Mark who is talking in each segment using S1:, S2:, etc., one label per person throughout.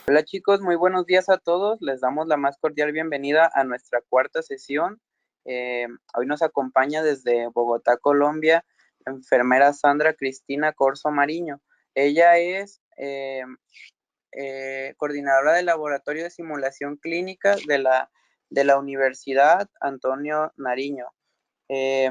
S1: Hola chicos, muy buenos días a todos. Les damos la más cordial bienvenida a nuestra cuarta sesión. Hoy nos acompaña desde Bogotá, Colombia, la enfermera Sandra Cristina Corso Mariño. Ella es coordinadora del Laboratorio de Simulación Clínica de la Universidad Antonio Nariño. Eh,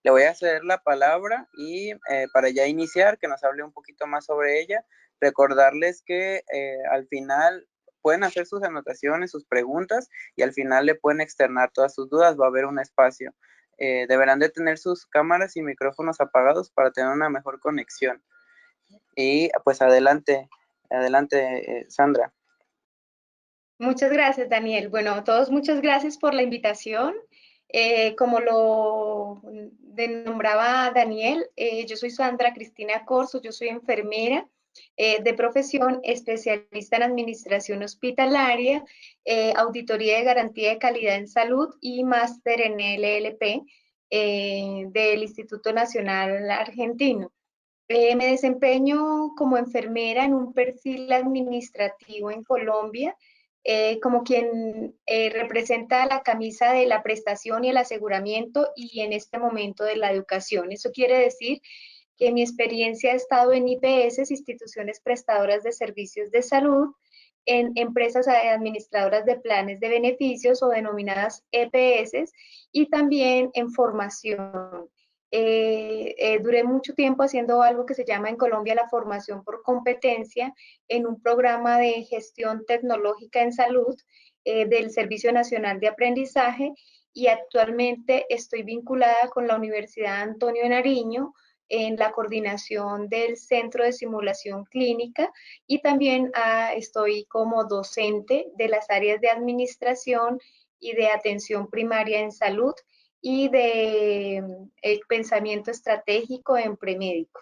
S1: Le voy a ceder la palabra y para ya iniciar, que nos hable un poquito más sobre ella, recordarles que al final pueden hacer sus anotaciones, sus preguntas y al final le pueden externar todas sus dudas, va a haber un espacio. Deberán de tener sus cámaras y micrófonos apagados para tener una mejor conexión. Y pues adelante, adelante, Sandra.
S2: Muchas gracias, Daniel. Bueno, a todos muchas gracias por la invitación. Como lo nombraba Daniel, yo soy Sandra Cristina Corso, yo soy enfermera de profesión, especialista en administración hospitalaria, auditoría de garantía de calidad en salud y máster en LLP del Instituto Nacional Argentino. Me desempeño como enfermera en un perfil administrativo en Colombia, como quien representa la camisa de la prestación y el aseguramiento y en este momento de la educación. Eso quiere decir que mi experiencia ha estado en IPS, instituciones prestadoras de servicios de salud, en empresas administradoras de planes de beneficios o denominadas EPS y también en formación. Duré mucho tiempo haciendo algo que se llama en Colombia la formación por competencia en un programa de gestión tecnológica en salud del Servicio Nacional de Aprendizaje y actualmente estoy vinculada con la Universidad Antonio Nariño en la coordinación del Centro de Simulación Clínica y también estoy como docente de las áreas de administración y de atención primaria en salud y de pensamiento estratégico en premédico.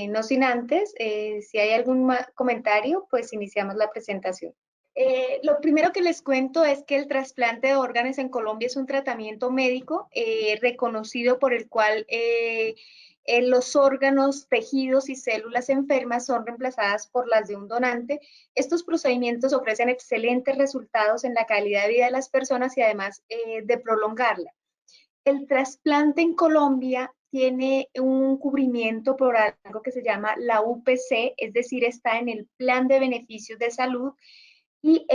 S2: No sin antes, si hay algún comentario, pues iniciamos la presentación. Lo primero que les cuento es que el trasplante de órganos en Colombia es un tratamiento médico reconocido por el cual los órganos, tejidos y células enfermas son reemplazadas por las de un donante. Estos procedimientos ofrecen excelentes resultados en la calidad de vida de las personas y además de prolongarla. El trasplante en Colombia tiene un cubrimiento por algo que se llama la UPC, es decir, está en el Plan de Beneficios de Salud y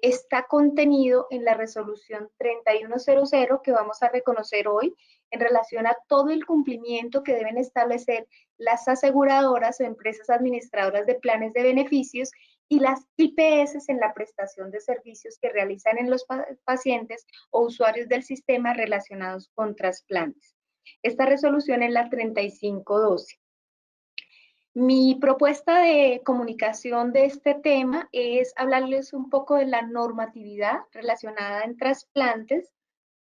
S2: está contenido en la resolución 3100 que vamos a reconocer hoy en relación a todo el cumplimiento que deben establecer las aseguradoras o empresas administradoras de planes de beneficios y las IPS en la prestación de servicios que realizan en los pacientes o usuarios del sistema relacionados con trasplantes. Esta resolución es la 3512. Mi propuesta de comunicación de este tema es hablarles un poco de la normatividad relacionada en trasplantes.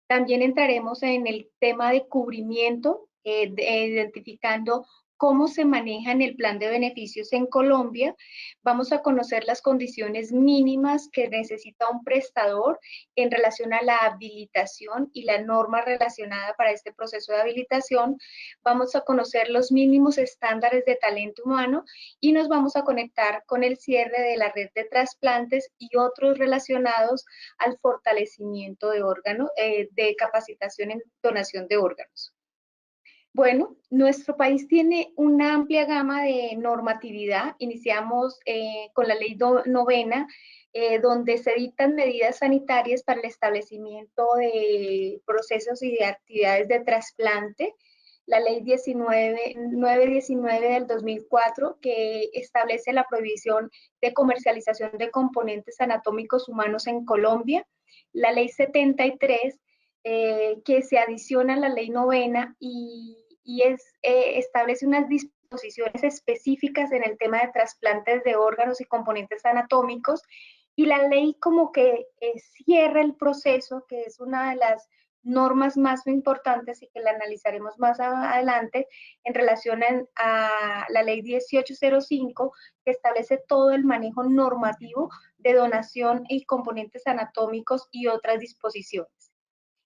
S2: También entraremos en el tema de cubrimiento, identificando cómo se maneja en el plan de beneficios en Colombia. Vamos a conocer las condiciones mínimas que necesita un prestador en relación a la habilitación y la norma relacionada para este proceso de habilitación. Vamos a conocer los mínimos estándares de talento humano y nos vamos a conectar con el cierre de la red de trasplantes y otros relacionados al fortalecimiento de órganos, de capacitación en donación de órganos. Bueno, nuestro país tiene una amplia gama de normatividad. Iniciamos con la ley novena, donde se dictan medidas sanitarias para el establecimiento de procesos y de actividades de trasplante. La ley 919 del 2004, que establece la prohibición de comercialización de componentes anatómicos humanos en Colombia. La ley 73, que se adiciona a la ley novena establece unas disposiciones específicas en el tema de trasplantes de órganos y componentes anatómicos, y la ley como que cierra el proceso, que es una de las normas más importantes y que la analizaremos más adelante en relación a la ley 1805, que establece todo el manejo normativo de donación y componentes anatómicos y otras disposiciones.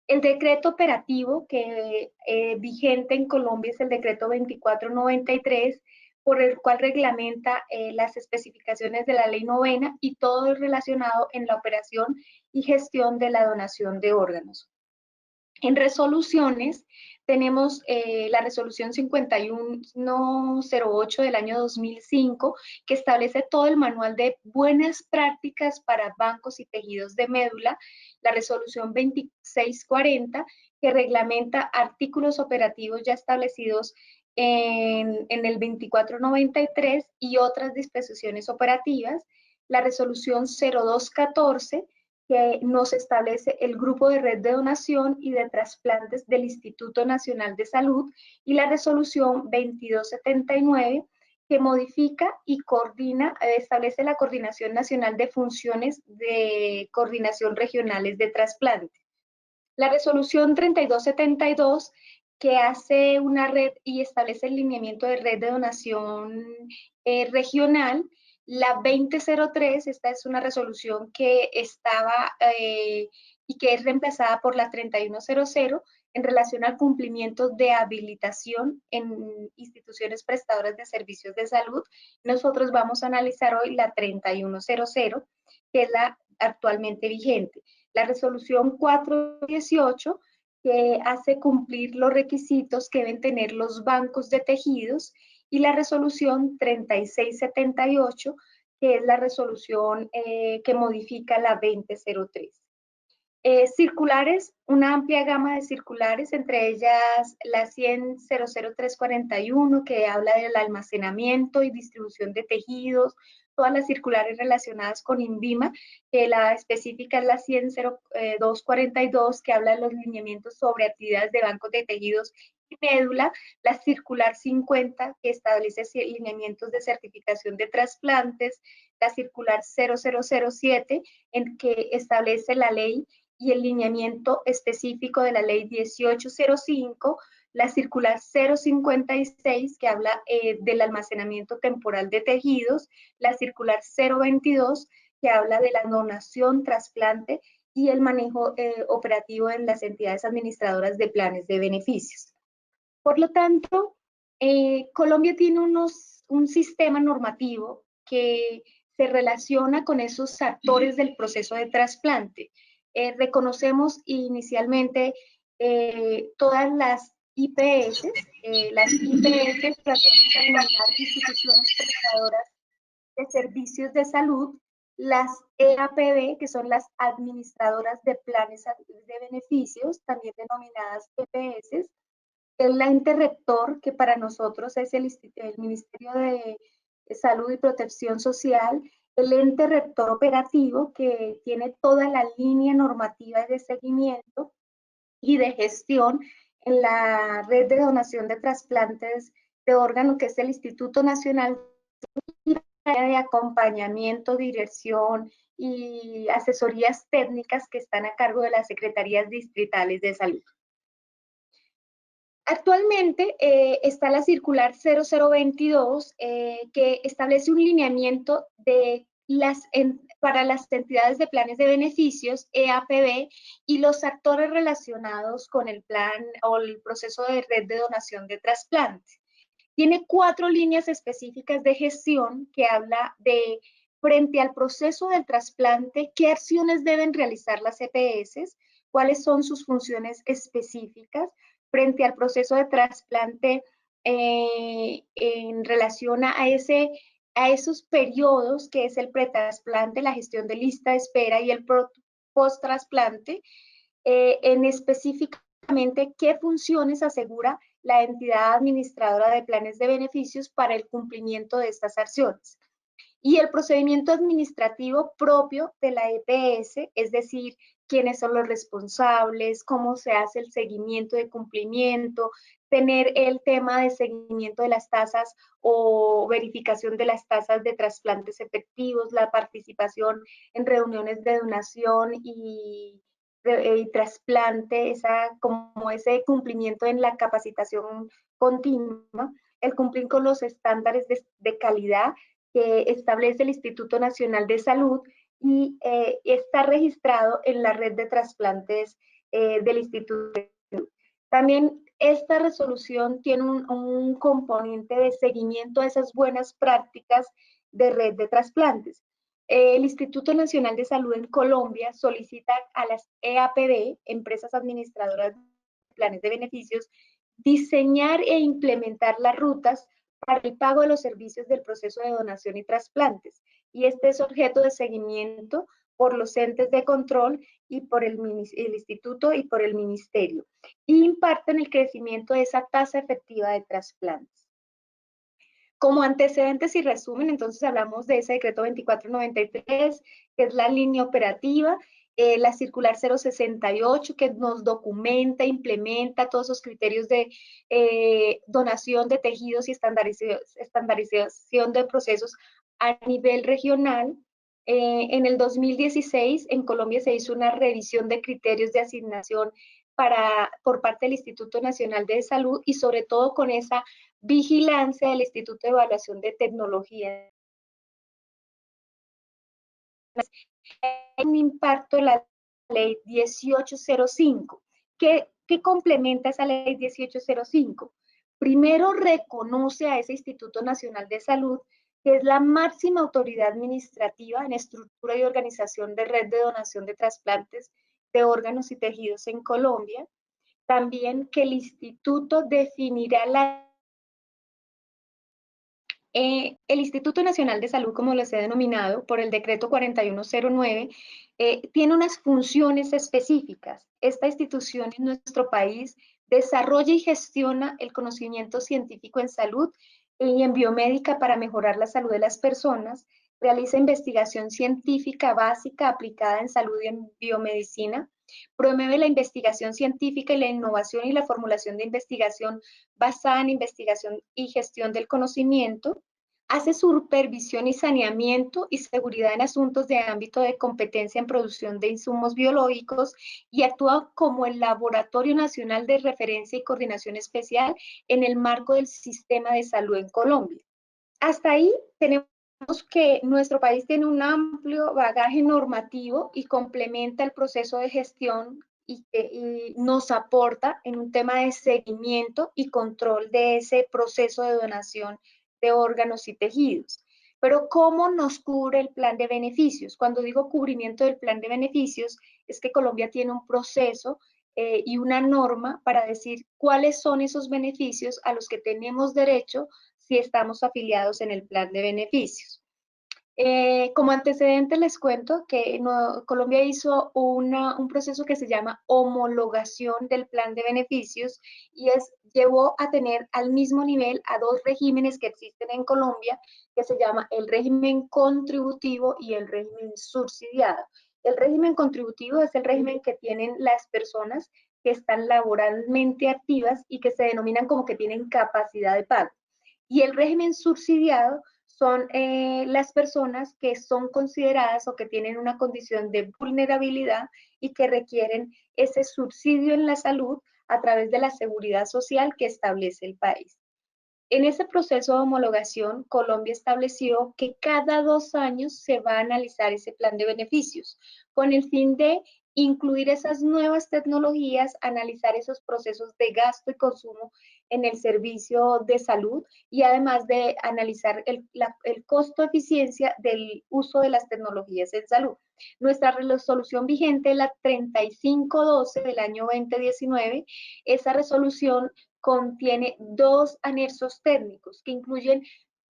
S2: El decreto operativo que vigente en Colombia es el decreto 2493, por el cual reglamenta las especificaciones de la ley novena y todo relacionado en la operación y gestión de la donación de órganos. En resoluciones tenemos la resolución 5108 del año 2005, que establece todo el manual de buenas prácticas para bancos y tejidos de médula, la resolución 2640, que reglamenta artículos operativos ya establecidos en el 2493 y otras disposiciones operativas, la resolución 0214, que nos establece el grupo de red de donación y de trasplantes del Instituto Nacional de Salud, y la resolución 2279, que modifica y coordina, establece la Coordinación Nacional de Funciones de Coordinación Regionales de Trasplante. La resolución 3272, que hace una red y establece el lineamiento de red de donación regional. La 2003, esta es una resolución que estaba y que es reemplazada por la 3100 en relación al cumplimiento de habilitación en instituciones prestadoras de servicios de salud. Nosotros vamos a analizar hoy la 3100, que es la actualmente vigente. La resolución 418, que hace cumplir los requisitos que deben tener los bancos de tejidos, y la resolución 3678, que es la resolución que modifica la 2003. Circulares, una amplia gama de circulares, entre ellas la 100.00341, que habla del almacenamiento y distribución de tejidos, todas las circulares relacionadas con INVIMA, que la específica es la 100.242, que habla de los lineamientos sobre actividades de bancos de tejidos y médula, la circular 50, que establece lineamientos de certificación de trasplantes, la circular 0007, en que establece la ley y el lineamiento específico de la ley 1805, la circular 056, que habla del almacenamiento temporal de tejidos, la circular 022, que habla de la donación, trasplante y el manejo operativo en las entidades administradoras de planes de beneficios. Por lo tanto, Colombia tiene un sistema normativo que se relaciona con esos actores del proceso de trasplante. Reconocemos inicialmente todas las IPS. Las IPS tratan de nombrar instituciones prestadoras de servicios de salud, las EAPB, que son las administradoras de planes de beneficios, también denominadas EPS, el ente rector, que para nosotros es el Ministerio de Salud y Protección Social, el ente rector operativo, que tiene toda la línea normativa de seguimiento y de gestión en la red de donación de trasplantes de órganos, que es el Instituto Nacional de Acompañamiento, Dirección y Asesorías Técnicas, que están a cargo de las Secretarías Distritales de Salud. Actualmente está la circular 0022, que establece un lineamiento de para las entidades de planes de beneficios, EAPB, y los actores relacionados con el plan o el proceso de red de donación de trasplante. Tiene 4 líneas específicas de gestión que habla de, frente al proceso del trasplante, qué acciones deben realizar las EPS, cuáles son sus funciones específicas, frente al proceso de trasplante en relación a esos periodos que es el pretrasplante, la gestión de lista de espera y el post-trasplante, en específicamente qué funciones asegura la entidad administradora de planes de beneficios para el cumplimiento de estas acciones. Y el procedimiento administrativo propio de la EPS, es decir, quiénes son los responsables, cómo se hace el seguimiento de cumplimiento, tener el tema de seguimiento de las tasas o verificación de las tasas de trasplantes efectivos, la participación en reuniones de donación y trasplante, como ese cumplimiento en la capacitación continua, el cumplir con los estándares de calidad que establece el Instituto Nacional de Salud y está registrado en la red de trasplantes del Instituto de Salud. También esta resolución tiene un componente de seguimiento a esas buenas prácticas de red de trasplantes. El Instituto Nacional de Salud en Colombia solicita a las EAPB, empresas administradoras de planes de beneficios, diseñar e implementar las rutas para el pago de los servicios del proceso de donación y trasplantes. Y este es objeto de seguimiento por los entes de control y por el instituto y por el ministerio. Y imparten el crecimiento de esa tasa efectiva de trasplantes. Como antecedentes y resumen, entonces hablamos de ese decreto 2493, que es la línea operativa, la circular 068, que nos documenta, implementa todos esos criterios de donación de tejidos y estandarización de procesos a nivel regional. En el 2016, en Colombia se hizo una revisión de criterios de asignación por parte del Instituto Nacional de Salud y sobre todo con esa vigilancia del Instituto de Evaluación de Tecnología. Un impacto en la ley 1805. ¿Qué complementa esa ley 1805? Primero, reconoce a ese Instituto Nacional de Salud, que es la máxima autoridad administrativa en estructura y organización de red de donación de trasplantes de órganos y tejidos en Colombia. También que el instituto definirá el Instituto Nacional de Salud, como les he denominado, por el decreto 4109, tiene unas funciones específicas. Esta institución en nuestro país desarrolla y gestiona el conocimiento científico en salud y en biomédica para mejorar la salud de las personas, realiza investigación científica básica aplicada en salud y en biomedicina, promueve la investigación científica y la innovación y la formulación de investigación basada en investigación y gestión del conocimiento, hace supervisión y saneamiento y seguridad en asuntos de ámbito de competencia en producción de insumos biológicos y actúa como el Laboratorio Nacional de Referencia y Coordinación Especial en el marco del sistema de salud en Colombia. Hasta ahí tenemos que nuestro país tiene un amplio bagaje normativo y complementa el proceso de gestión y nos aporta en un tema de seguimiento y control de ese proceso de donación de órganos y tejidos. Pero ¿cómo nos cubre el plan de beneficios? Cuando digo cubrimiento del plan de beneficios, es que Colombia tiene un proceso y una norma para decir cuáles son esos beneficios a los que tenemos derecho si estamos afiliados en el plan de beneficios. Como antecedente les cuento que Colombia hizo un proceso que se llama homologación del plan de beneficios y llevó a tener al mismo nivel a dos regímenes que existen en Colombia, que se llama el régimen contributivo y el régimen subsidiado. El régimen contributivo es el régimen que tienen las personas que están laboralmente activas y que se denominan como que tienen capacidad de pago. Y el régimen subsidiado son las personas que son consideradas o que tienen una condición de vulnerabilidad y que requieren ese subsidio en la salud a través de la seguridad social que establece el país. En ese proceso de homologación, Colombia estableció que cada 2 años se va a analizar ese plan de beneficios, con el fin de incluir esas nuevas tecnologías, analizar esos procesos de gasto y consumo en el servicio de salud y además de analizar el costo-eficiencia del uso de las tecnologías en salud. Nuestra resolución vigente, la 3512 del año 2019, esa resolución contiene 2 anexos técnicos que incluyen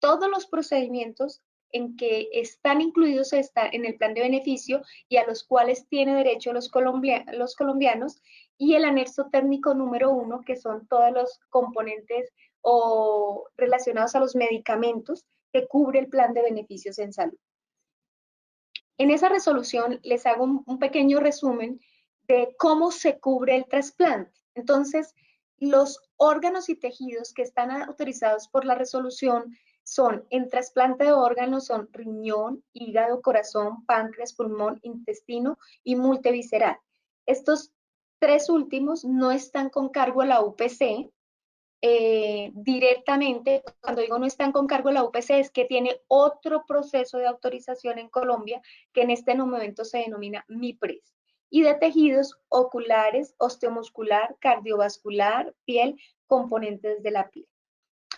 S2: todos los procedimientos en que están incluidos en el plan de beneficio y a los cuales tiene derecho los colombianos, y el anexo técnico número 1, que son todos los componentes o relacionados a los medicamentos que cubre el plan de beneficios en salud. En esa resolución les hago un pequeño resumen de cómo se cubre el trasplante. Entonces, los órganos y tejidos que están autorizados por la resolución son, en trasplante de órganos, son riñón, hígado, corazón, páncreas, pulmón, intestino y multivisceral. Estos 3 últimos no están con cargo a la UPC, directamente. Cuando digo no están con cargo de la UPC, es que tiene otro proceso de autorización en Colombia que en este momento se denomina MIPRES. y de tejidos oculares, osteomuscular, cardiovascular, piel, componentes de la piel.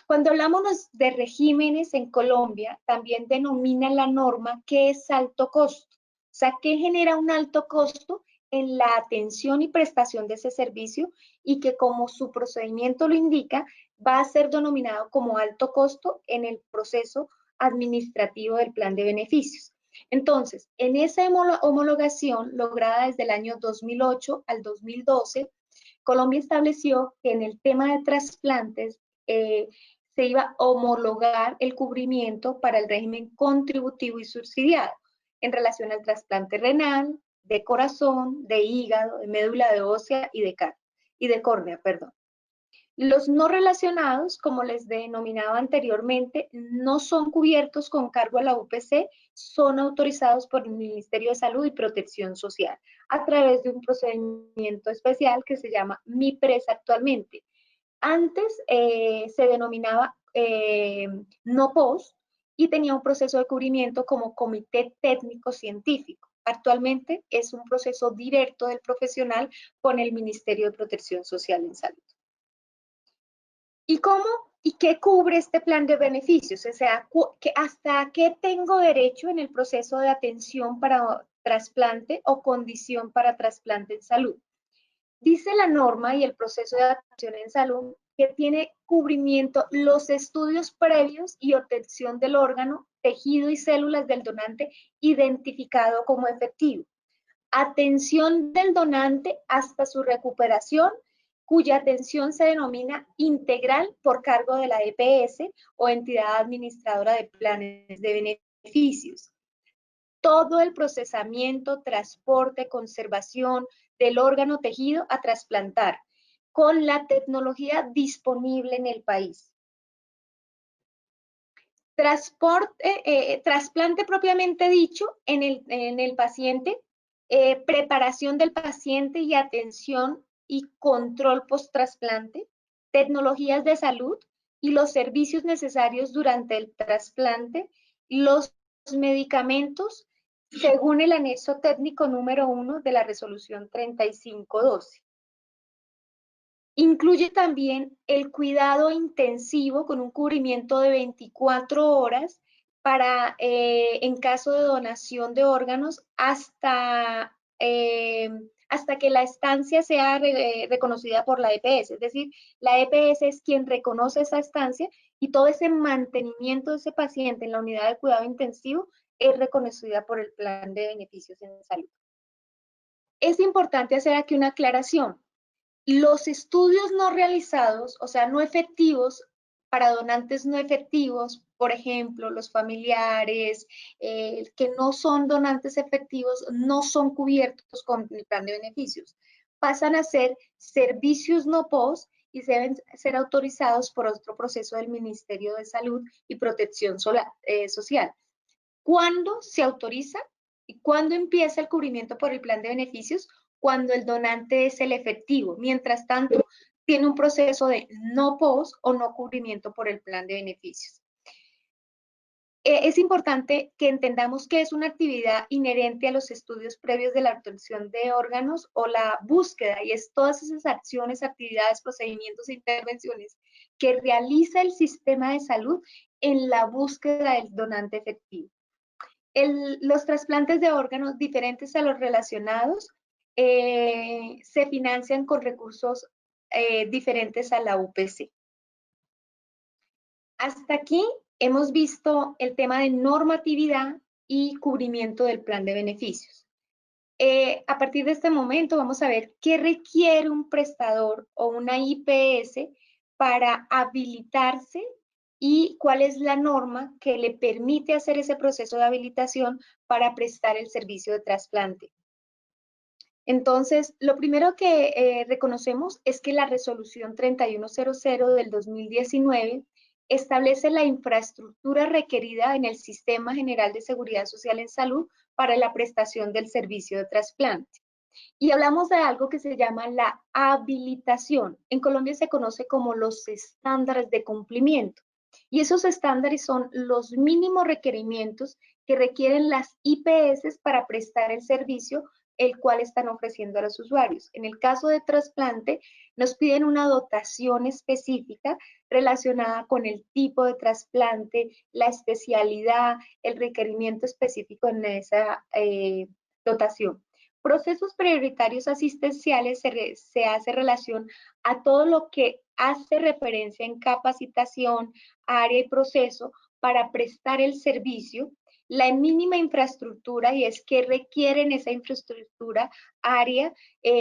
S2: Cuando hablamos de regímenes en Colombia, también denomina la norma qué es alto costo. O sea, qué genera un alto costo en la atención y prestación de ese servicio y que como su procedimiento lo indica, va a ser denominado como alto costo en el proceso administrativo del plan de beneficios. Entonces, en esa homologación lograda desde el año 2008 al 2012, Colombia estableció que en el tema de trasplantes se iba a homologar el cubrimiento para el régimen contributivo y subsidiado en relación al trasplante renal, de corazón, de hígado, de médula de ósea y de córnea, perdón. Los no relacionados, como les denominaba anteriormente, no son cubiertos con cargo a la UPC, son autorizados por el Ministerio de Salud y Protección Social a través de un procedimiento especial que se llama MIPRES actualmente. Antes se denominaba no POS y tenía un proceso de cubrimiento como Comité Técnico Científico. Actualmente es un proceso directo del profesional con el Ministerio de Protección Social en Salud. ¿Y cómo y qué cubre este plan de beneficios? O sea, ¿hasta qué tengo derecho en el proceso de atención para trasplante o condición para trasplante en salud? Dice la norma y el proceso de atención en salud que tiene cubrimiento los estudios previos y obtención del órgano, tejido y células del donante identificado como efectivo. Atención del donante hasta su recuperación, cuya atención se denomina integral por cargo de la EPS o entidad administradora de planes de beneficios. Todo el procesamiento, transporte, conservación del órgano tejido a trasplantar con la tecnología disponible en el país. Trasplante propiamente dicho en el paciente, preparación del paciente y atención y control post-trasplante, tecnologías de salud y los servicios necesarios durante el trasplante, los medicamentos según el anexo técnico número 1 de la resolución 3512. Incluye también el cuidado intensivo con un cubrimiento de 24 horas para, en caso de donación de órganos, hasta que la estancia sea reconocida por la EPS. Es decir, la EPS es quien reconoce esa estancia y todo ese mantenimiento de ese paciente en la unidad de cuidado intensivo es reconocida por el plan de beneficios en salud. Es importante hacer aquí una aclaración. Los estudios no realizados, o sea, no efectivos, para donantes no efectivos, por ejemplo, los familiares que no son donantes efectivos, no son cubiertos con el plan de beneficios. Pasan a ser servicios no POS y deben ser autorizados por otro proceso del Ministerio de Salud y Protección Social. ¿Cuándo se autoriza y cuándo empieza el cubrimiento por el plan de beneficios? Cuando el donante es el efectivo. Mientras tanto, tiene un proceso de no POS o no cubrimiento por el plan de beneficios. Es importante que entendamos que es una actividad inherente a los estudios previos de la obtención de órganos o la búsqueda, y es todas esas acciones, actividades, procedimientos e intervenciones que realiza el sistema de salud en la búsqueda del donante efectivo. Los trasplantes de órganos diferentes a los relacionados se financian con recursos diferentes a la UPC. Hasta aquí hemos visto el tema de normatividad y cubrimiento del plan de beneficios. A partir de este momento vamos a ver qué requiere un prestador o una IPS para habilitarse y cuál es la norma que le permite hacer ese proceso de habilitación para prestar el servicio de trasplante. Entonces, lo primero que reconocemos es que la resolución 3100 del 2019 establece la infraestructura requerida en el Sistema General de Seguridad Social en Salud para la prestación del servicio de trasplante. Y hablamos de algo que se llama la habilitación. En Colombia se conoce como los estándares de cumplimiento. Y esos estándares son los mínimos requerimientos que requieren las IPS para prestar el servicio el cual están ofreciendo a los usuarios. En el caso de trasplante, nos piden una dotación específica relacionada con el tipo de trasplante, la especialidad, el requerimiento específico en esa dotación. Procesos prioritarios asistenciales se hace relación a todo lo que hace referencia en capacitación, área y proceso para prestar el servicio. La mínima infraestructura, y es que requieren esa infraestructura, área,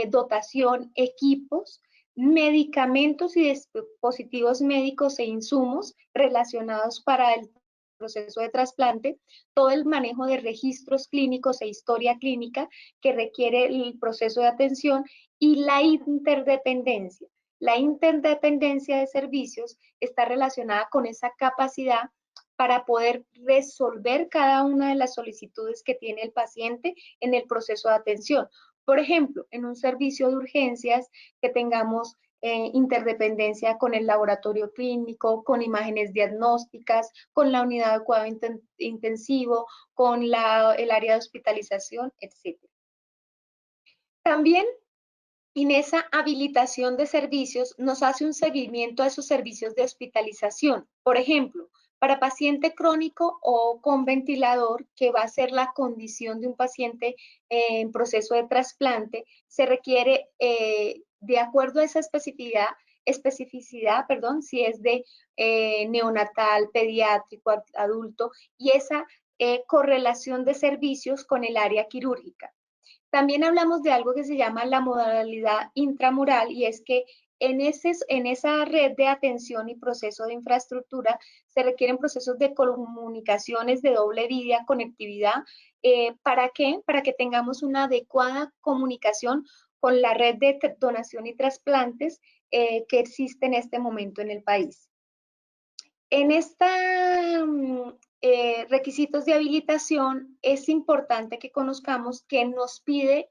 S2: dotación, equipos, medicamentos y dispositivos médicos e insumos relacionados para el proceso de trasplante, todo el manejo de registros clínicos e historia clínica que requiere el proceso de atención y la interdependencia. La interdependencia de servicios está relacionada con esa capacidad para poder resolver cada una de las solicitudes que tiene el paciente en el proceso de atención. Por ejemplo, en un servicio de urgencias que tengamos interdependencia con el laboratorio clínico, con imágenes diagnósticas, con la unidad de cuidado intensivo, con el área de hospitalización, etc. También en esa habilitación de servicios nos hace un seguimiento a esos servicios de hospitalización. Por ejemplo, para paciente crónico o con ventilador, que va a ser la condición de un paciente en proceso de trasplante, se requiere, de acuerdo a esa especificidad, perdón, si es de neonatal, pediátrico, adulto, y esa correlación de servicios con el área quirúrgica. También hablamos de algo que se llama la modalidad intramural, y es que en esa red de atención y proceso de infraestructura se requieren procesos de comunicaciones de doble vía, conectividad. ¿Para qué? Para que tengamos una adecuada comunicación con la red de donación y trasplantes que existe en este momento en el país. En esta requisitos de habilitación, es importante que conozcamos que nos pide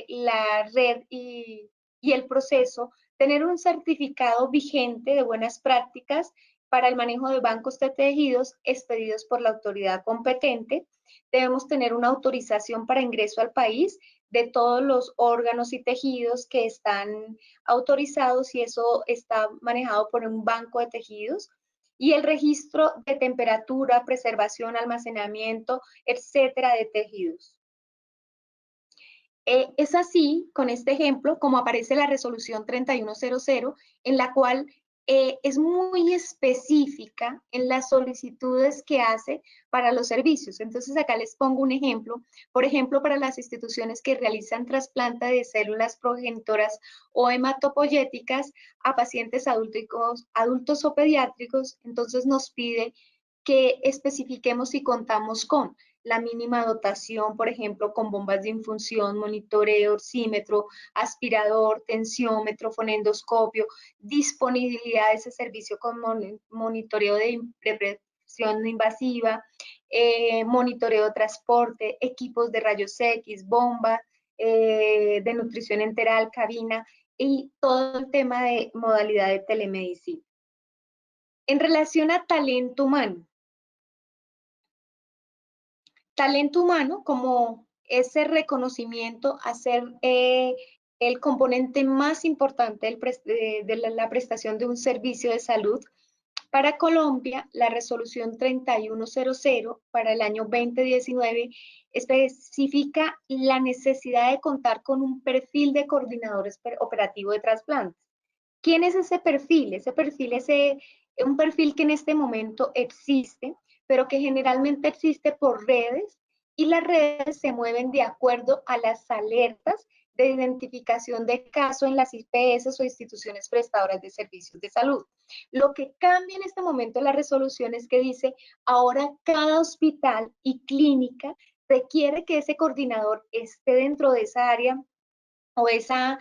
S2: la red y el proceso tener un certificado vigente de buenas prácticas para el manejo de bancos de tejidos expedidos por la autoridad competente. Debemos tener una autorización para ingreso al país de todos los órganos y tejidos que están autorizados, y eso está manejado por un banco de tejidos, y el registro de temperatura, preservación, almacenamiento, etcétera, de tejidos. Es así, con este ejemplo, como aparece la resolución 3100, en la cual es muy específica en las solicitudes que hace para los servicios. Entonces, acá les pongo un ejemplo. Por ejemplo, para las instituciones que realizan trasplante de células progenitoras o hematopoyéticas a pacientes adultos o pediátricos, entonces nos pide que especifiquemos si contamos con la mínima dotación, por ejemplo, con bombas de infusión, monitoreo, oxímetro, aspirador, tensiómetro, fonendoscopio, disponibilidad de ese servicio con monitoreo de presión invasiva, monitoreo de transporte, equipos de rayos X, bomba de nutrición enteral, cabina, y todo el tema de modalidad de telemedicina. En relación a talento humano, como ese reconocimiento a ser el componente más importante de la prestación de un servicio de salud. Para Colombia, la resolución 3100 para el año 2019 especifica la necesidad de contar con un perfil de coordinador operativo de trasplantes. ¿Quién es ese perfil? Ese perfil es un perfil que en este momento existe, pero que generalmente existe por redes, y las redes se mueven de acuerdo a las alertas de identificación de caso en las IPS o instituciones prestadoras de servicios de salud. Lo que cambia en este momento la resolución es que dice, ahora cada hospital y clínica requiere que ese coordinador esté dentro de esa área o esa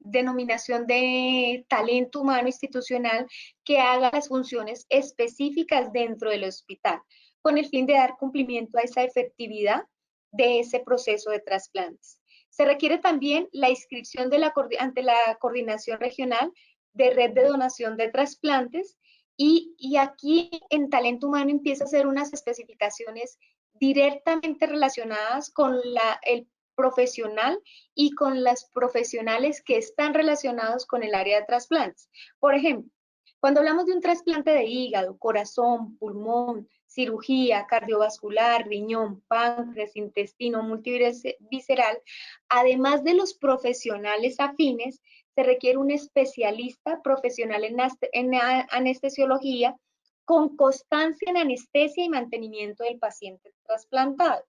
S2: denominación de talento humano institucional, que haga las funciones específicas dentro del hospital, con el fin de dar cumplimiento a esa efectividad de ese proceso de trasplantes. Se requiere también la inscripción ante la Coordinación Regional de Red de Donación de Trasplantes, y aquí en talento humano empieza a hacer unas especificaciones directamente relacionadas con el profesional y con las profesionales que están relacionados con el área de trasplantes. Por ejemplo, cuando hablamos de un trasplante de hígado, corazón, pulmón, cirugía, cardiovascular, riñón, páncreas, intestino, multivisceral, además de los profesionales afines, se requiere un especialista profesional en anestesiología con constancia en anestesia y mantenimiento del paciente trasplantado.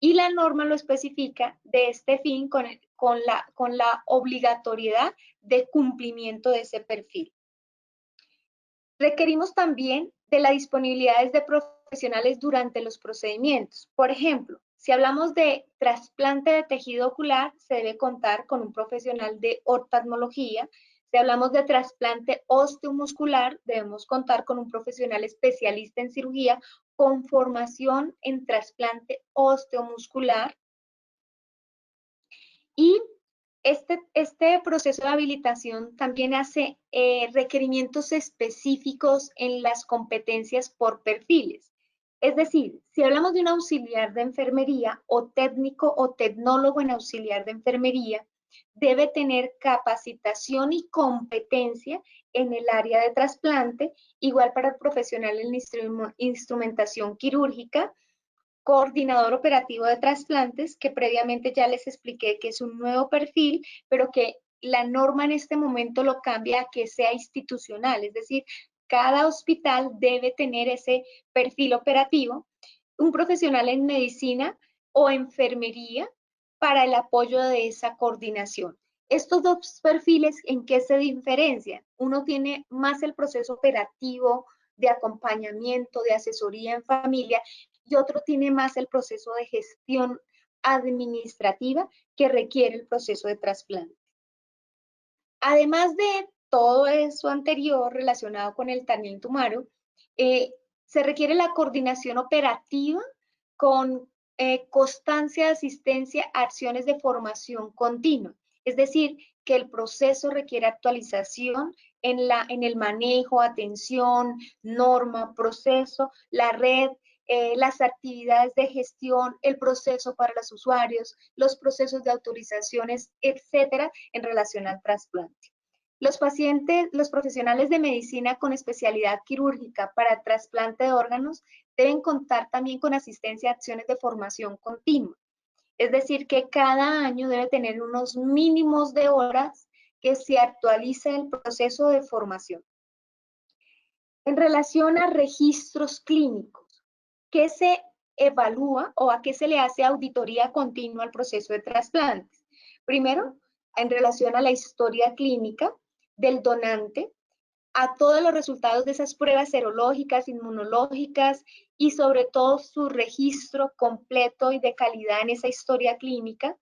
S2: Y la norma lo especifica de este fin con la obligatoriedad de cumplimiento de ese perfil. Requerimos también de las disponibilidades de profesionales durante los procedimientos. Por ejemplo, si hablamos de trasplante de tejido ocular, se debe contar con un profesional de oftalmología. Si hablamos de trasplante osteomuscular, debemos contar con un profesional especialista en cirugía con formación en trasplante osteomuscular. Y este proceso de habilitación también hace requerimientos específicos en las competencias por perfiles. Es decir, si hablamos de un auxiliar de enfermería o técnico o tecnólogo en auxiliar de enfermería, debe tener capacitación y competencia en el área de trasplante, igual para el profesional en instrumentación quirúrgica, coordinador operativo de trasplantes, que previamente ya les expliqué que es un nuevo perfil, pero que la norma en este momento lo cambia a que sea institucional, es decir, cada hospital debe tener ese perfil operativo, un profesional en medicina o enfermería para el apoyo de esa coordinación. Estos dos perfiles, ¿en qué se diferencian? Uno tiene más el proceso operativo de acompañamiento, de asesoría en familia, y otro tiene más el proceso de gestión administrativa que requiere el proceso de trasplante. Además de todo eso anterior relacionado con el Daniel Tumaro, se requiere la coordinación operativa con constancia de asistencia a acciones de formación continua. Es decir, que el proceso requiere actualización en el manejo, atención, norma, proceso, la red, las actividades de gestión, el proceso para los usuarios, los procesos de autorizaciones, etcétera, en relación al trasplante. Los profesionales de medicina con especialidad quirúrgica para trasplante de órganos deben contar también con asistencia a acciones de formación continua. Es decir, que cada año debe tener unos mínimos de horas que se actualice el proceso de formación. En relación a registros clínicos, ¿qué se evalúa o a qué se le hace auditoría continua al proceso de trasplantes? Primero, en relación a la historia clínica del donante, a todos los resultados de esas pruebas serológicas, inmunológicas y sobre todo su registro completo y de calidad en esa historia clínica,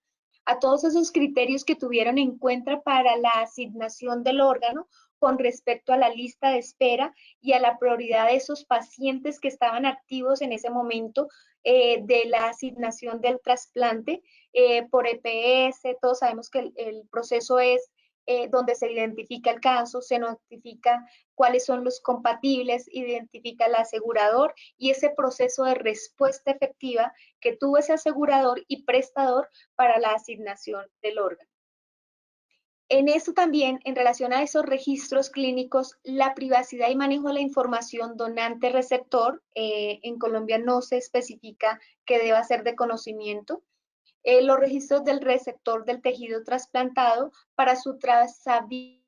S2: a todos esos criterios que tuvieron en cuenta para la asignación del órgano con respecto a la lista de espera y a la prioridad de esos pacientes que estaban activos en ese momento de la asignación del trasplante por EPS. Todos sabemos que el proceso es donde se identifica el caso, se notifica cuáles son los compatibles, identifica el asegurador y ese proceso de respuesta efectiva que tuvo ese asegurador y prestador para la asignación del órgano. En eso también, en relación a esos registros clínicos, la privacidad y manejo de la información donante-receptor, en Colombia no se especifica que deba ser de conocimiento. Los registros del receptor del tejido trasplantado para su trazabilidad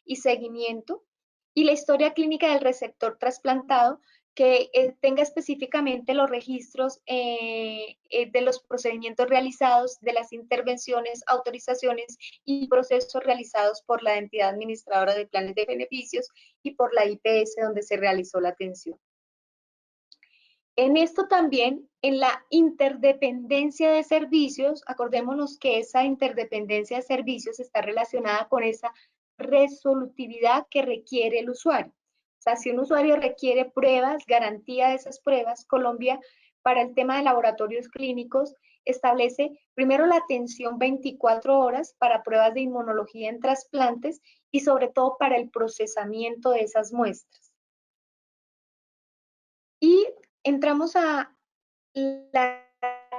S2: y seguimiento, y la historia clínica del receptor trasplantado que tenga específicamente los registros de los procedimientos realizados, de las intervenciones, autorizaciones y procesos realizados por la entidad administradora de planes de beneficios y por la IPS donde se realizó la atención. En esto también, en la interdependencia de servicios, acordémonos que esa interdependencia de servicios está relacionada con esa resolutividad que requiere el usuario. O sea, si un usuario requiere pruebas, garantía de esas pruebas, Colombia, para el tema de laboratorios clínicos, establece primero la atención 24 horas para pruebas de inmunología en trasplantes y sobre todo para el procesamiento de esas muestras. Y Entramos a la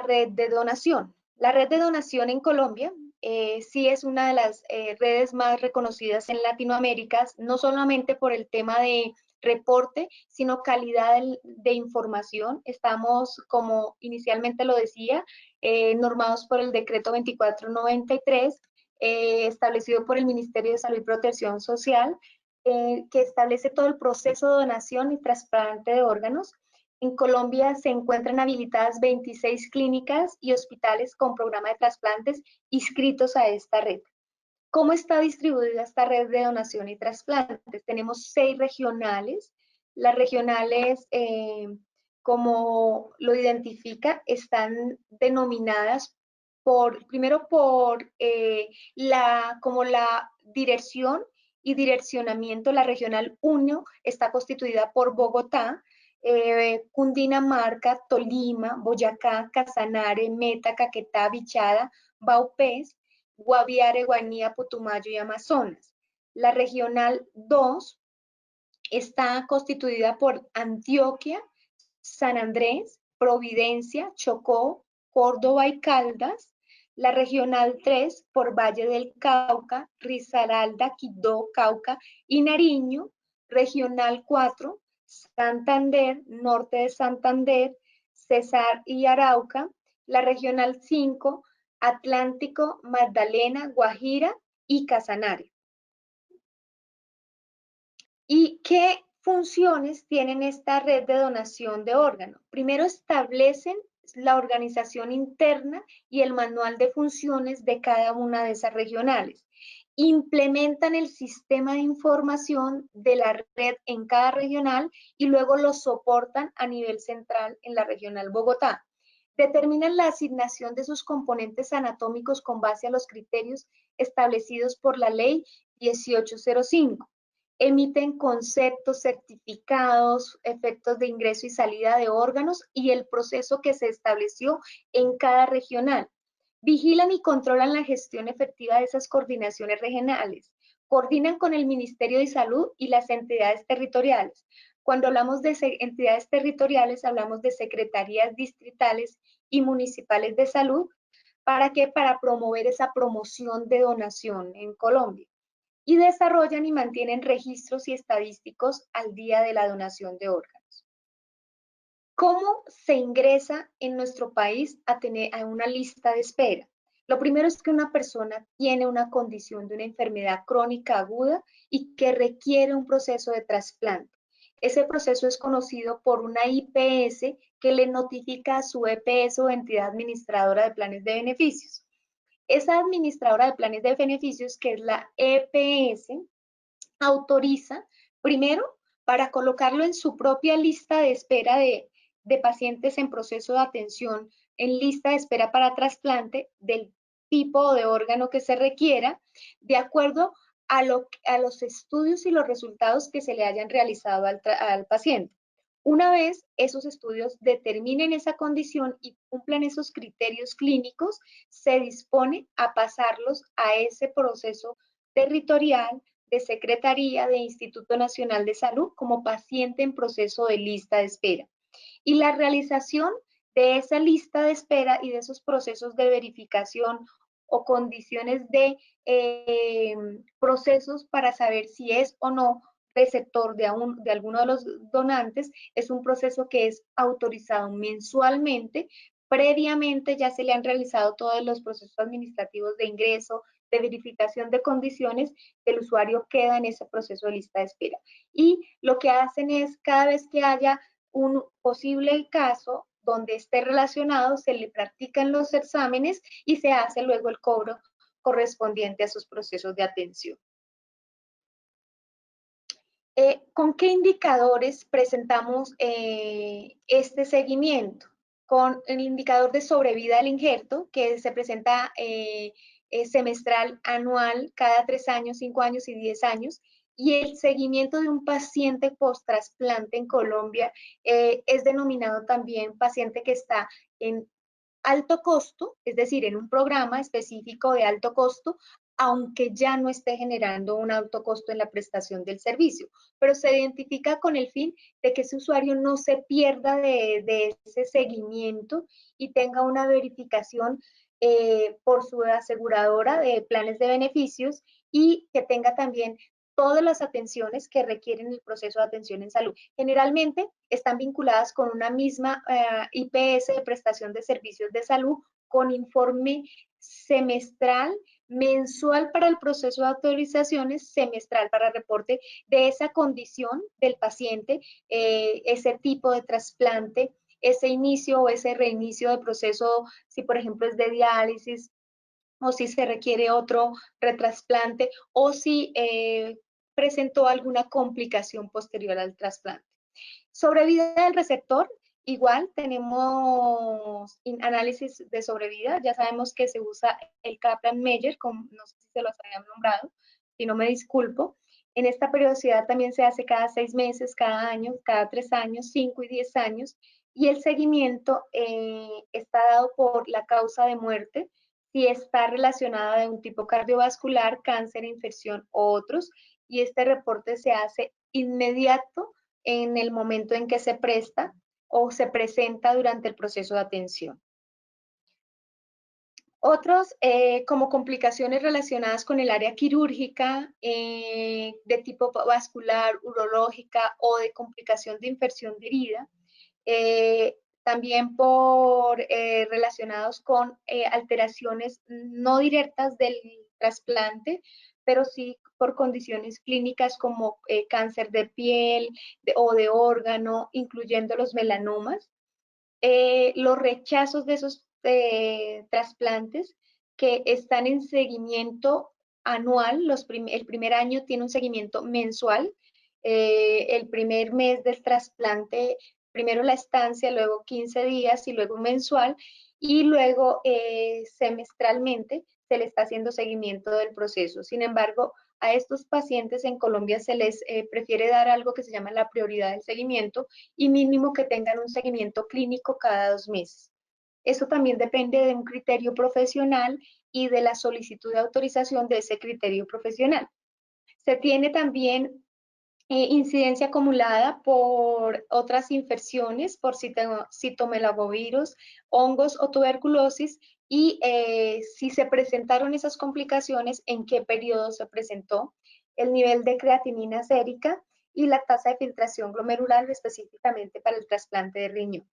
S2: red de donación. La red de donación en Colombia sí es una de las redes más reconocidas en Latinoamérica, no solamente por el tema de reporte, sino calidad de información. Estamos, como inicialmente lo decía, normados por el decreto 2493, establecido por el Ministerio de Salud y Protección Social, que establece todo el proceso de donación y trasplante de órganos. En Colombia se encuentran habilitadas 26 clínicas y hospitales con programa de trasplantes inscritos a esta red. ¿Cómo está distribuida esta red de donación y trasplantes? Tenemos 6 regionales. Las regionales, como lo identifica, están denominadas primero por como la dirección y direccionamiento. La regional 1 está constituida por Bogotá, Cundinamarca, Tolima, Boyacá, Casanare, Meta, Caquetá, Bichada, Vaupés, Guaviare, Guanía, Putumayo y Amazonas. La regional 2 está constituida por Antioquia, San Andrés, Providencia, Chocó, Córdoba y Caldas. La regional 3 por Valle del Cauca, Risaralda, Quibdó, Cauca y Nariño. Regional 4, Santander, norte de Santander, Cesar y Arauca. La regional 5, Atlántico, Magdalena, Guajira y Casanare. ¿Y qué funciones tienen esta red de donación de órganos? Primero, establecen la organización interna y el manual de funciones de cada una de esas regionales. Implementan el sistema de información de la red en cada regional y luego lo soportan a nivel central en la regional Bogotá. Determinan la asignación de sus componentes anatómicos con base a los criterios establecidos por la ley 1805. Emiten conceptos, certificados, efectos de ingreso y salida de órganos y el proceso que se estableció en cada regional. Vigilan y controlan la gestión efectiva de esas coordinaciones regionales. Coordinan con el Ministerio de Salud y las entidades territoriales. Cuando hablamos de entidades territoriales, hablamos de secretarías distritales y municipales de salud. ¿Para qué? Para promover esa promoción de donación en Colombia. Y desarrollan y mantienen registros y estadísticos al día de la donación de órganos. ¿Cómo se ingresa en nuestro país a una lista de espera? Lo primero es que una persona tiene una condición de una enfermedad crónica aguda y que requiere un proceso de trasplante. Ese proceso es conocido por una IPS que le notifica a su EPS o entidad administradora de planes de beneficios. Esa administradora de planes de beneficios, que es la EPS, autoriza primero para colocarlo en su propia lista de espera de pacientes en proceso de atención, en lista de espera para trasplante del tipo de órgano que se requiera, de acuerdo a los estudios y los resultados que se le hayan realizado al paciente. Una vez esos estudios determinen esa condición y cumplan esos criterios clínicos, se dispone a pasarlos a ese proceso territorial de Secretaría de Instituto Nacional de Salud como paciente en proceso de lista de espera. Y la realización de esa lista de espera y de esos procesos de verificación o condiciones de procesos para saber si es o no receptor de alguno de los donantes, es un proceso que es autorizado mensualmente. Previamente ya se le han realizado todos los procesos administrativos de ingreso, de verificación de condiciones, el usuario queda en ese proceso de lista de espera. Y lo que hacen es, cada vez que haya un posible caso donde esté relacionado, se le practican los exámenes y se hace luego el cobro correspondiente a sus procesos de atención. ¿Con qué indicadores presentamos este seguimiento? Con el indicador de sobrevida del injerto, que se presenta semestral, anual, cada 3 años, 5 años y 10 años, y el seguimiento de un paciente post-trasplante en Colombia es denominado también paciente que está en alto costo, es decir, en un programa específico de alto costo, aunque ya no esté generando un alto costo en la prestación del servicio, pero se identifica con el fin de que ese usuario no se pierda de ese seguimiento y tenga una verificación por su aseguradora de planes de beneficios y que tenga también todas las atenciones que requieren el proceso de atención en salud. Generalmente están vinculadas con una misma IPS de prestación de servicios de salud con informe semestral, mensual para el proceso de autorizaciones, semestral para reporte de esa condición del paciente, ese tipo de trasplante, ese inicio o ese reinicio del proceso, si por ejemplo es de diálisis, o si se requiere otro retrasplante, o si presentó alguna complicación posterior al trasplante. Sobrevida del receptor, igual tenemos análisis de sobrevida, ya sabemos que se usa el Kaplan-Meier, no sé si se los habían nombrado, si no me disculpo. En esta periodicidad también se hace cada 6 meses, cada año, cada 3 años, 5 y 10 años, y el seguimiento está dado por la causa de muerte, si está relacionada de un tipo cardiovascular, cáncer, infección o otros, y este reporte se hace inmediato en el momento en que se presta o se presenta durante el proceso de atención. Otros, como complicaciones relacionadas con el área quirúrgica, de tipo vascular, urológica o de complicación de infección de herida, también relacionados con alteraciones no directas del trasplante, pero sí por condiciones clínicas como cáncer de piel o de órgano, incluyendo los melanomas. Los rechazos de esos trasplantes que están en seguimiento anual, el primer año tiene un seguimiento mensual, el primer mes del trasplante, primero la estancia, luego 15 días y luego mensual, y luego semestralmente se le está haciendo seguimiento del proceso. Sin embargo, a estos pacientes en Colombia se les prefiere dar algo que se llama la prioridad del seguimiento y mínimo que tengan un seguimiento clínico cada 2 meses. Eso también depende de un criterio profesional y de la solicitud de autorización de ese criterio profesional. Se tiene también incidencia acumulada por otras infecciones, por citomegalovirus, hongos o tuberculosis, y si se presentaron esas complicaciones, en qué periodo se presentó, el nivel de creatinina sérica y la tasa de filtración glomerular específicamente para el trasplante de riñón.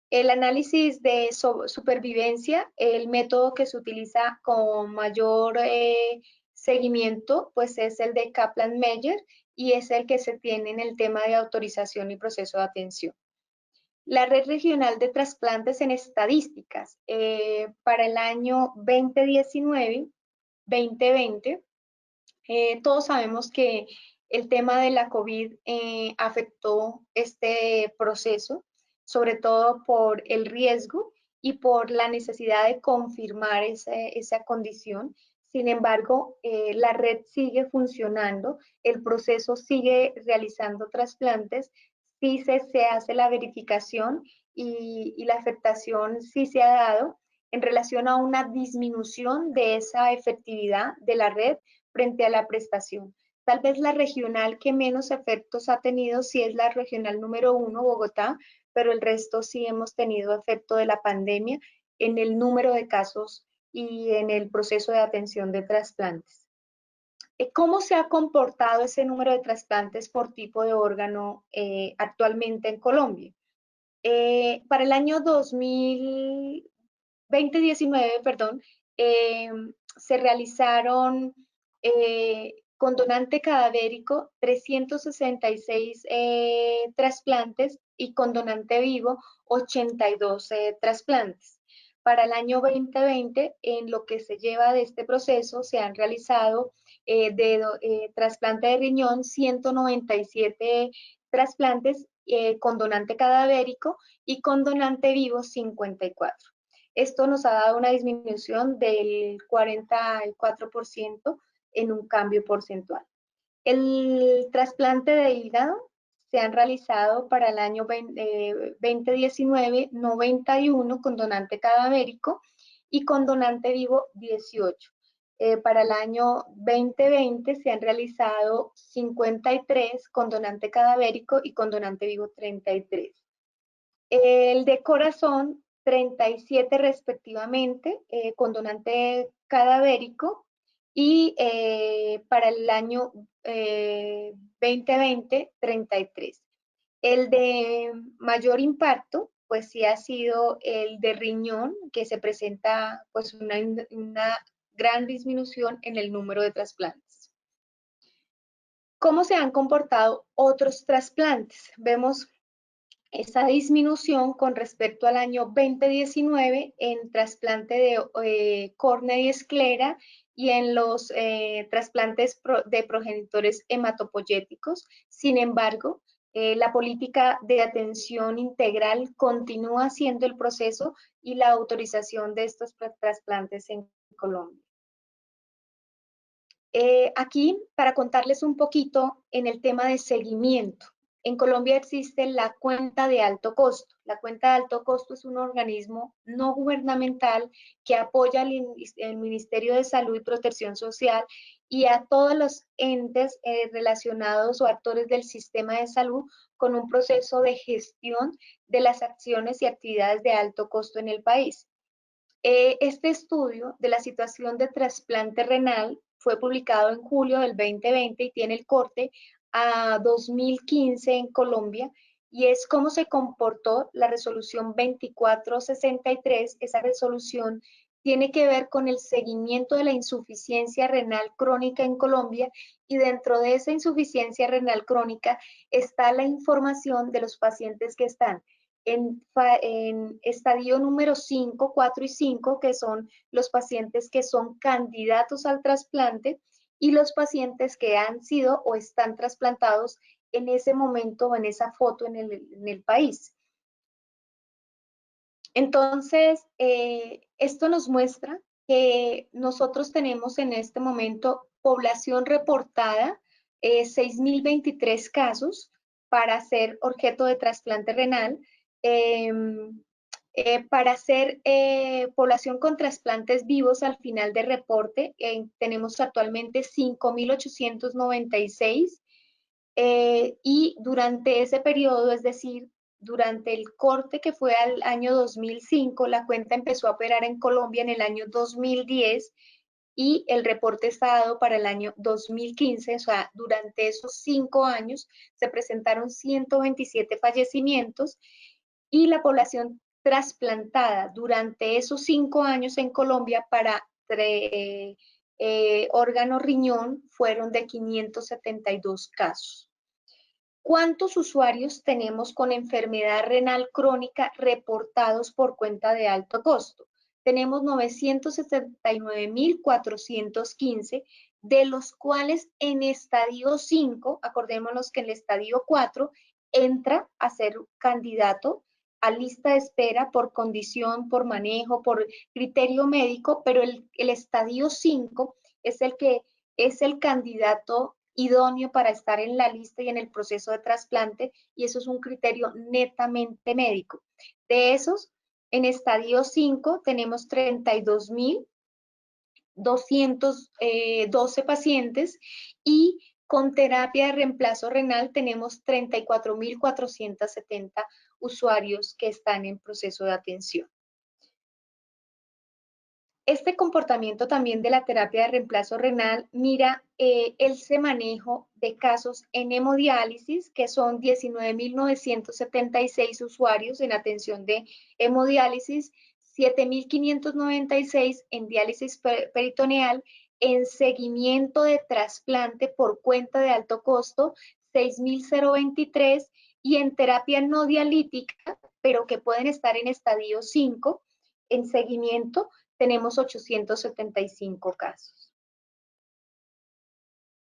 S2: El análisis de supervivencia, el método que se utiliza con mayor seguimiento, pues es el de Kaplan-Meier y es el que se tiene en el tema de autorización y proceso de atención. La Red Regional de Trasplantes en Estadísticas, para el año 2019-2020, todos sabemos que el tema de la COVID afectó este proceso, sobre todo por el riesgo y por la necesidad de confirmar esa condición. Sin embargo, la red sigue funcionando, el proceso sigue realizando trasplantes, sí se hace la verificación y la afectación sí se ha dado en relación a una disminución de esa efectividad de la red frente a la prestación. Tal vez la regional que menos efectos ha tenido sí es la regional número 1, Bogotá, pero el resto sí hemos tenido efecto de la pandemia en el número de casos y en el proceso de atención de trasplantes. ¿Cómo se ha comportado ese número de trasplantes por tipo de órgano actualmente en Colombia? Para el año 2019, perdón, se realizaron con donante cadavérico 366 trasplantes y con donante vivo 82 trasplantes. Para el año 2020, en lo que se lleva de este proceso, se han realizado trasplante de riñón 197 trasplantes con donante cadavérico y con donante vivo 54. Esto nos ha dado una disminución del 44% en un cambio porcentual. El trasplante de hígado se han realizado para el año 2019 91 con donante cadavérico y con donante vivo 18. Para el año 2020 se han realizado 53 con donante cadavérico y con donante vivo 33. El de corazón 37 respectivamente, con donante cadavérico, y para el año 2020 33. El de mayor impacto, pues sí ha sido el de riñón, que se presenta pues una gran disminución en el número de trasplantes. ¿Cómo se han comportado otros trasplantes? Vemos esa disminución con respecto al año 2019 en trasplante de córnea y esclera y en los trasplantes de progenitores hematopoyéticos. Sin embargo, la política de atención integral continúa siendo el proceso y la autorización de estos trasplantes en Colombia. Aquí, para contarles un poquito en el tema de seguimiento. En Colombia existe la cuenta de alto costo. La cuenta de alto costo es un organismo no gubernamental que apoya al Ministerio de Salud y Protección Social y a todos los entes relacionados o actores del sistema de salud con un proceso de gestión de las acciones y actividades de alto costo en el país. Este estudio de la situación de trasplante renal fue publicado en julio del 2020 y tiene el corte a 2015 en Colombia, y es cómo se comportó la resolución 2463. Esa resolución tiene que ver con el seguimiento de la insuficiencia renal crónica en Colombia, y dentro de esa insuficiencia renal crónica está la información de los pacientes que están en estadio número 5, 4 y 5, que son los pacientes que son candidatos al trasplante, y los pacientes que han sido o están trasplantados en ese momento o en esa foto en el país. Entonces, esto nos muestra que nosotros tenemos en este momento población reportada, 6.023 casos para ser objeto de trasplante renal. Para hacer población con trasplantes vivos al final de reporte, tenemos actualmente 5.896, y durante ese periodo, es decir, durante el corte que fue al año 2005, la cuenta empezó a operar en Colombia en el año 2010 y el reporte está dado para el año 2015, o sea, durante esos 5 años se presentaron 127 fallecimientos, y la población trasplantada durante esos 5 años en Colombia para órgano riñón fueron de 572 casos. ¿Cuántos usuarios tenemos con enfermedad renal crónica reportados por cuenta de alto costo? Tenemos 979.415, de los cuales en estadio 5, acordémonos que en el estadio 4 entra a ser candidato a lista de espera por condición, por manejo, por criterio médico, pero el estadio 5 es el que es el candidato idóneo para estar en la lista y en el proceso de trasplante, y eso es un criterio netamente médico. De esos, en estadio 5 tenemos 32.212 pacientes, y con terapia de reemplazo renal tenemos 34.470 usuarios que están en proceso de atención. Este comportamiento también de la terapia de reemplazo renal mira ese manejo de casos en hemodiálisis, que son 19.976 usuarios en atención de hemodiálisis, 7.596 en diálisis peritoneal, en seguimiento de trasplante por cuenta de alto costo, 6.023, y en terapia no dialítica, pero que pueden estar en estadio 5, en seguimiento, tenemos 875 casos.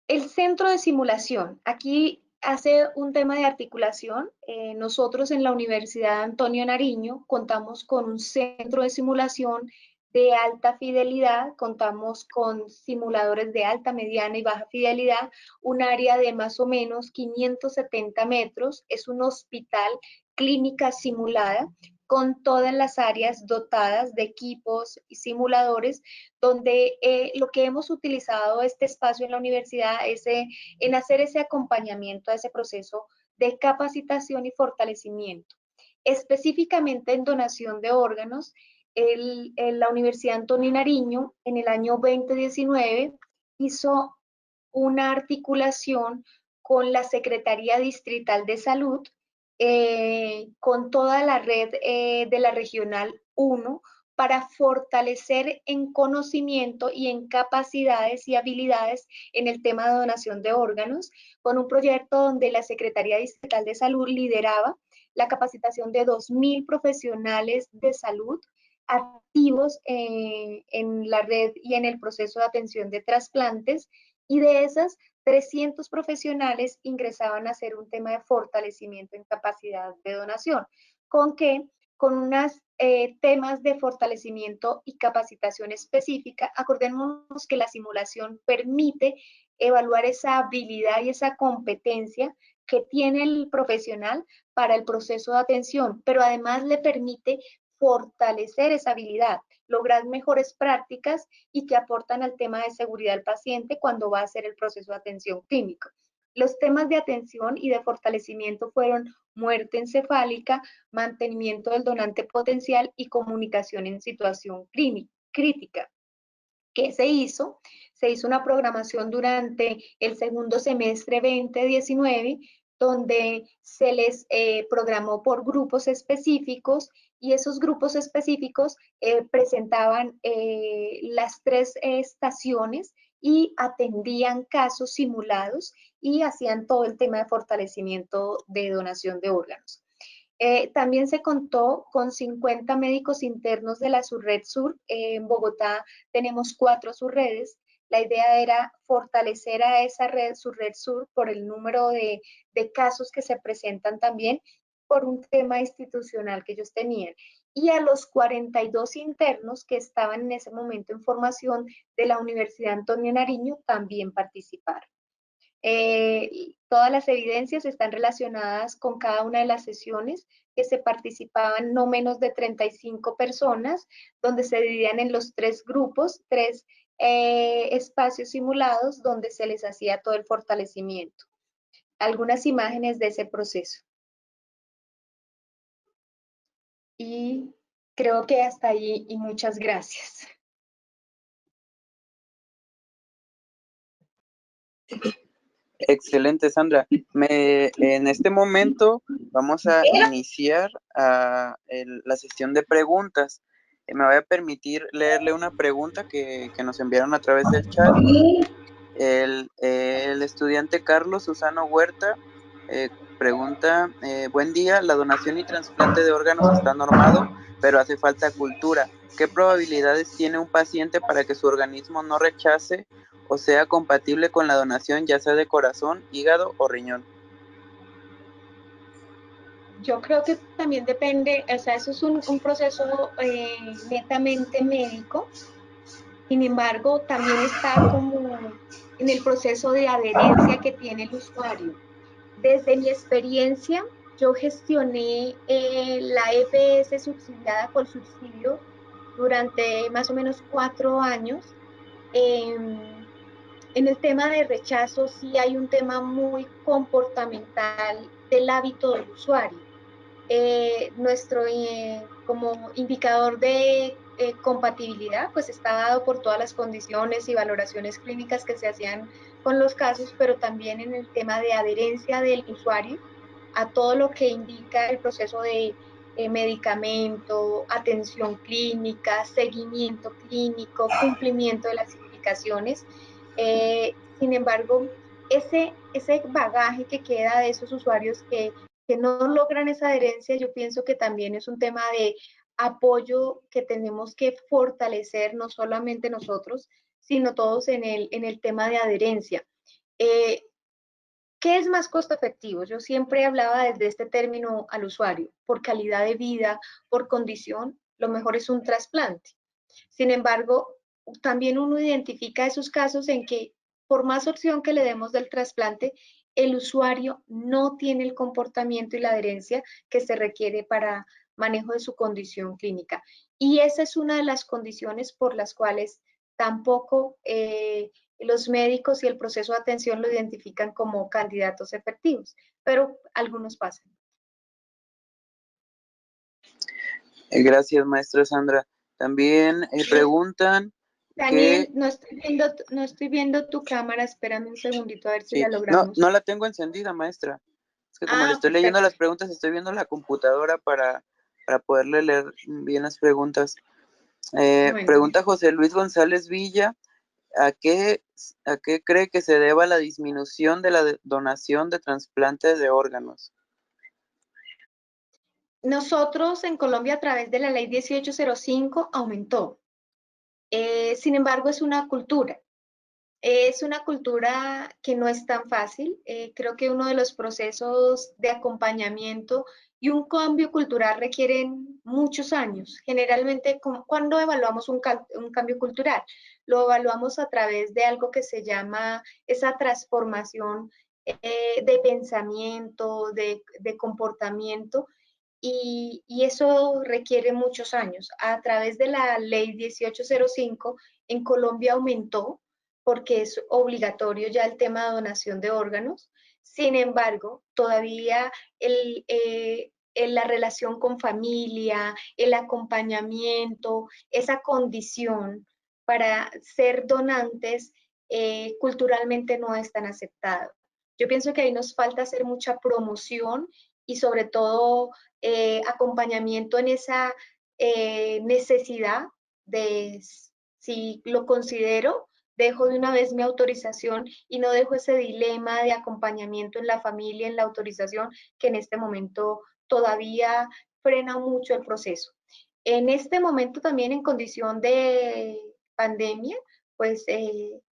S2: El centro de simulación, aquí hace un tema de articulación. Nosotros en la Universidad Antonio Nariño contamos con un centro de simulación de alta fidelidad, contamos con simuladores de alta, mediana y baja fidelidad, un área de más o menos 570 metros, es un hospital clínica simulada, con todas las áreas dotadas de equipos y simuladores, donde lo que hemos utilizado este espacio en la universidad es en hacer ese acompañamiento a ese proceso de capacitación y fortalecimiento. Específicamente en donación de órganos, la Universidad Antonio Nariño en el año 2019 hizo una articulación con la Secretaría Distrital de Salud, con toda la red de la Regional 1, para fortalecer en conocimiento y en capacidades y habilidades en el tema de donación de órganos, con un proyecto donde la Secretaría Distrital de Salud lideraba la capacitación de 2.000 profesionales de salud activos en la red y en el proceso de atención de trasplantes, y de esas 300 profesionales ingresaban a hacer un tema de fortalecimiento en capacidad de donación. ¿Con qué? Con unos temas de fortalecimiento y capacitación específica. Acordémonos que la simulación permite evaluar esa habilidad y esa competencia que tiene el profesional para el proceso de atención, pero además le permite fortalecer esa habilidad, lograr mejores prácticas y que aportan al tema de seguridad del paciente cuando va a hacer el proceso de atención clínica. Los temas de atención y de fortalecimiento fueron muerte encefálica, mantenimiento del donante potencial y comunicación en situación crítica. ¿Qué se hizo? Se hizo una programación durante el segundo semestre 2019, donde se les programó por grupos específicos, y esos grupos específicos presentaban las 3 estaciones y atendían casos simulados y hacían todo el tema de fortalecimiento de donación de órganos. También se contó con 50 médicos internos de la Subred Sur. En Bogotá tenemos 4 subredes. La idea era fortalecer a esa red, Subred Sur, por el número de casos que se presentan también, por un tema institucional que ellos tenían. Y a los 42 internos que estaban en ese momento en formación de la Universidad Antonio Nariño también participaron. Todas las evidencias están relacionadas con cada una de las sesiones, que se participaban no menos de 35 personas, donde se dividían en los 3 grupos, 3 espacios simulados donde se les hacía todo el fortalecimiento. Algunas imágenes de ese proceso. Y creo que hasta ahí, y muchas gracias.
S1: Excelente, Sandra. En este momento vamos a iniciar la sesión de preguntas. Me voy a permitir leerle una pregunta que nos enviaron a través del chat. El estudiante Carlos Susano Huerta pregunta, buen día, la donación y trasplante de órganos está normado, pero hace falta cultura. ¿Qué probabilidades tiene un paciente para que su organismo no rechace o sea compatible con la donación, ya sea de corazón, hígado o riñón?
S2: Yo creo que también depende, o sea, eso es un proceso netamente médico. Sin embargo, también está como en el proceso de adherencia que tiene el usuario. Desde mi experiencia, yo gestioné la EPS subsidiada por subsidio durante más o menos 4 años. En el tema de rechazo, sí hay un tema muy comportamental del hábito del usuario. Nuestro como indicador de compatibilidad, pues está dado por todas las condiciones y valoraciones clínicas que se hacían con los casos, pero también en el tema de adherencia del usuario a todo lo que indica el proceso de medicamento, atención clínica, seguimiento clínico, cumplimiento de las indicaciones. Sin embargo, ese bagaje que queda de esos usuarios que no logran esa adherencia, yo pienso que también es un tema de apoyo que tenemos que fortalecer, no solamente nosotros, sino todos en el tema de adherencia. ¿Qué es más costo efectivo? Yo siempre hablaba desde este término al usuario, por calidad de vida, por condición, lo mejor es un trasplante. Sin embargo, también uno identifica esos casos en que por más opción que le demos del trasplante, el usuario no tiene el comportamiento y la adherencia que se requiere manejo de su condición clínica. Y esa es una de las condiciones por las cuales tampoco los médicos y el proceso de atención lo identifican como candidatos efectivos, pero algunos pasan.
S1: Gracias, maestra Sandra. También preguntan
S2: Daniel,
S1: que
S2: no estoy viendo tu cámara, espérame un segundito a ver si
S1: sí,
S2: la
S1: no,
S2: logramos.
S1: no la tengo encendida, maestra. Es que como le
S2: Ah,
S1: estoy leyendo las
S2: perfecto.
S1: preguntas, estoy viendo la computadora para poderle leer bien las preguntas.
S2: Bueno,
S1: Pregunta José Luis González Villa, ¿a qué, ¿a qué cree que se deba la disminución de la donación de trasplantes de órganos?
S2: nosotros en Colombia a través de la ley 1805 aumentó. Sin embargo, es una cultura. Es una cultura que no es tan fácil. Creo que uno de los procesos de acompañamiento y un cambio cultural requieren muchos años. Generalmente, cuando evaluamos un cambio cultural, lo evaluamos a través de algo que se llama esa transformación de pensamiento, de comportamiento, y eso requiere muchos años. A través de la ley 1805, en Colombia aumentó porque es obligatorio ya el tema de donación de órganos. Sin embargo, todavía la relación con familia, el acompañamiento, esa condición para ser donantes, culturalmente no es tan aceptado. Yo pienso que ahí nos falta hacer mucha promoción y sobre todo acompañamiento en esa necesidad de, si lo considero, dejo de una vez mi autorización y no dejo ese dilema de acompañamiento en la familia, en la autorización, que en este momento todavía frena mucho el proceso. En este momento también en condición de pandemia, pues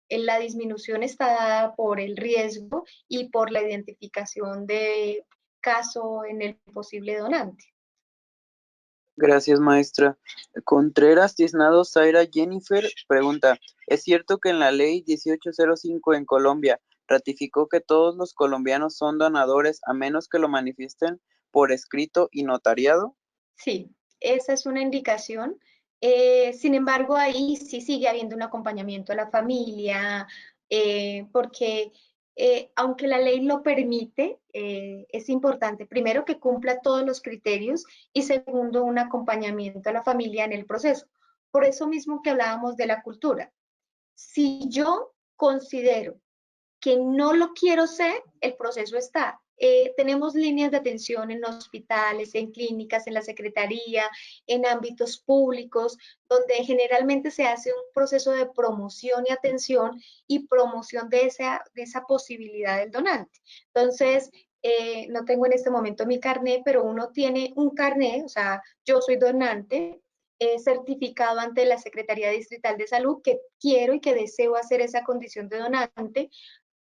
S2: la disminución está dada por el riesgo y por la identificación de caso en el posible donante.
S1: Gracias, maestra. Contreras Tiznado Zaira Jennifer pregunta, ¿es cierto que en la ley 1805 en Colombia ratificó que todos los colombianos son donadores a menos que lo manifiesten por escrito y notariado?
S2: Sí, esa es una indicación. Sin embargo, ahí sí sigue habiendo un acompañamiento a la familia, porque aunque la ley lo permite, es importante, primero, que cumpla todos los criterios y segundo, un acompañamiento a la familia en el proceso. Por eso mismo que hablábamos de la cultura. Si yo considero que no lo quiero ser, el proceso está. Tenemos líneas de atención en hospitales, en clínicas, en la secretaría, en ámbitos públicos, donde generalmente se hace un proceso de promoción y atención y promoción de esa posibilidad del donante. Entonces, no tengo en este momento mi carné, pero uno tiene un carné, o sea, yo soy donante, certificado ante la Secretaría Distrital de Salud que quiero y que deseo hacer esa condición de donante.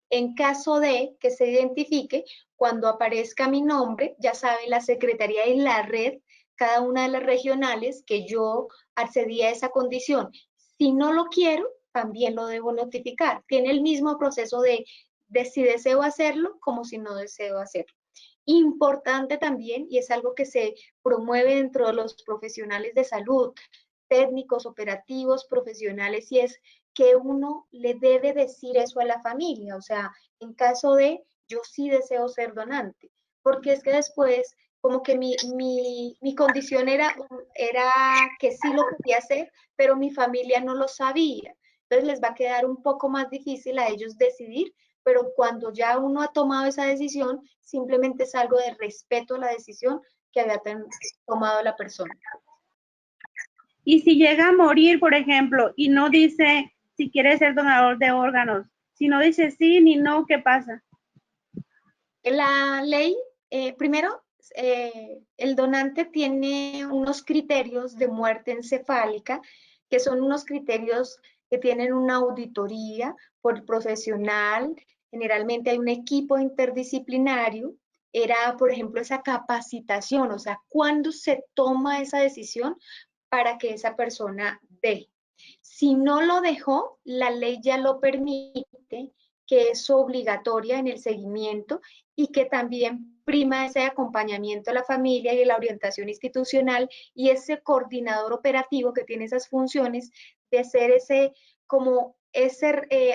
S2: En caso de que se identifique, cuando aparezca mi nombre, ya sabe la Secretaría y la red, cada una de las regionales, que yo accedí a esa condición. Si no lo quiero, también lo debo notificar. Tiene el mismo proceso de si deseo hacerlo como si no deseo hacerlo. Importante también, y es algo que se promueve dentro de los profesionales de salud, técnicos, operativos, profesionales, y es que uno le debe decir eso a la familia, o sea, en caso de yo sí deseo ser donante, porque es que después como que mi condición era que sí lo quería hacer, pero mi familia no lo sabía. Entonces les va a quedar un poco más difícil a ellos decidir, pero cuando ya uno ha tomado esa decisión, simplemente es algo de respeto a la decisión que había tomado la persona.
S3: Y si llega a morir, por ejemplo, y no dice si quiere ser donador de órganos, si no dice sí ni no, ¿qué pasa?
S2: La ley, primero, el donante tiene unos criterios de muerte encefálica, que son unos criterios que tienen una auditoría por profesional. Generalmente hay un equipo interdisciplinario. Era, por ejemplo, esa capacitación, o sea, ¿cuándo se toma esa decisión para que esa persona dé? Si no lo dejó, la ley ya lo permite que es obligatoria en el seguimiento y que también prima ese acompañamiento a la familia y la orientación institucional y ese coordinador operativo que tiene esas funciones de ser ese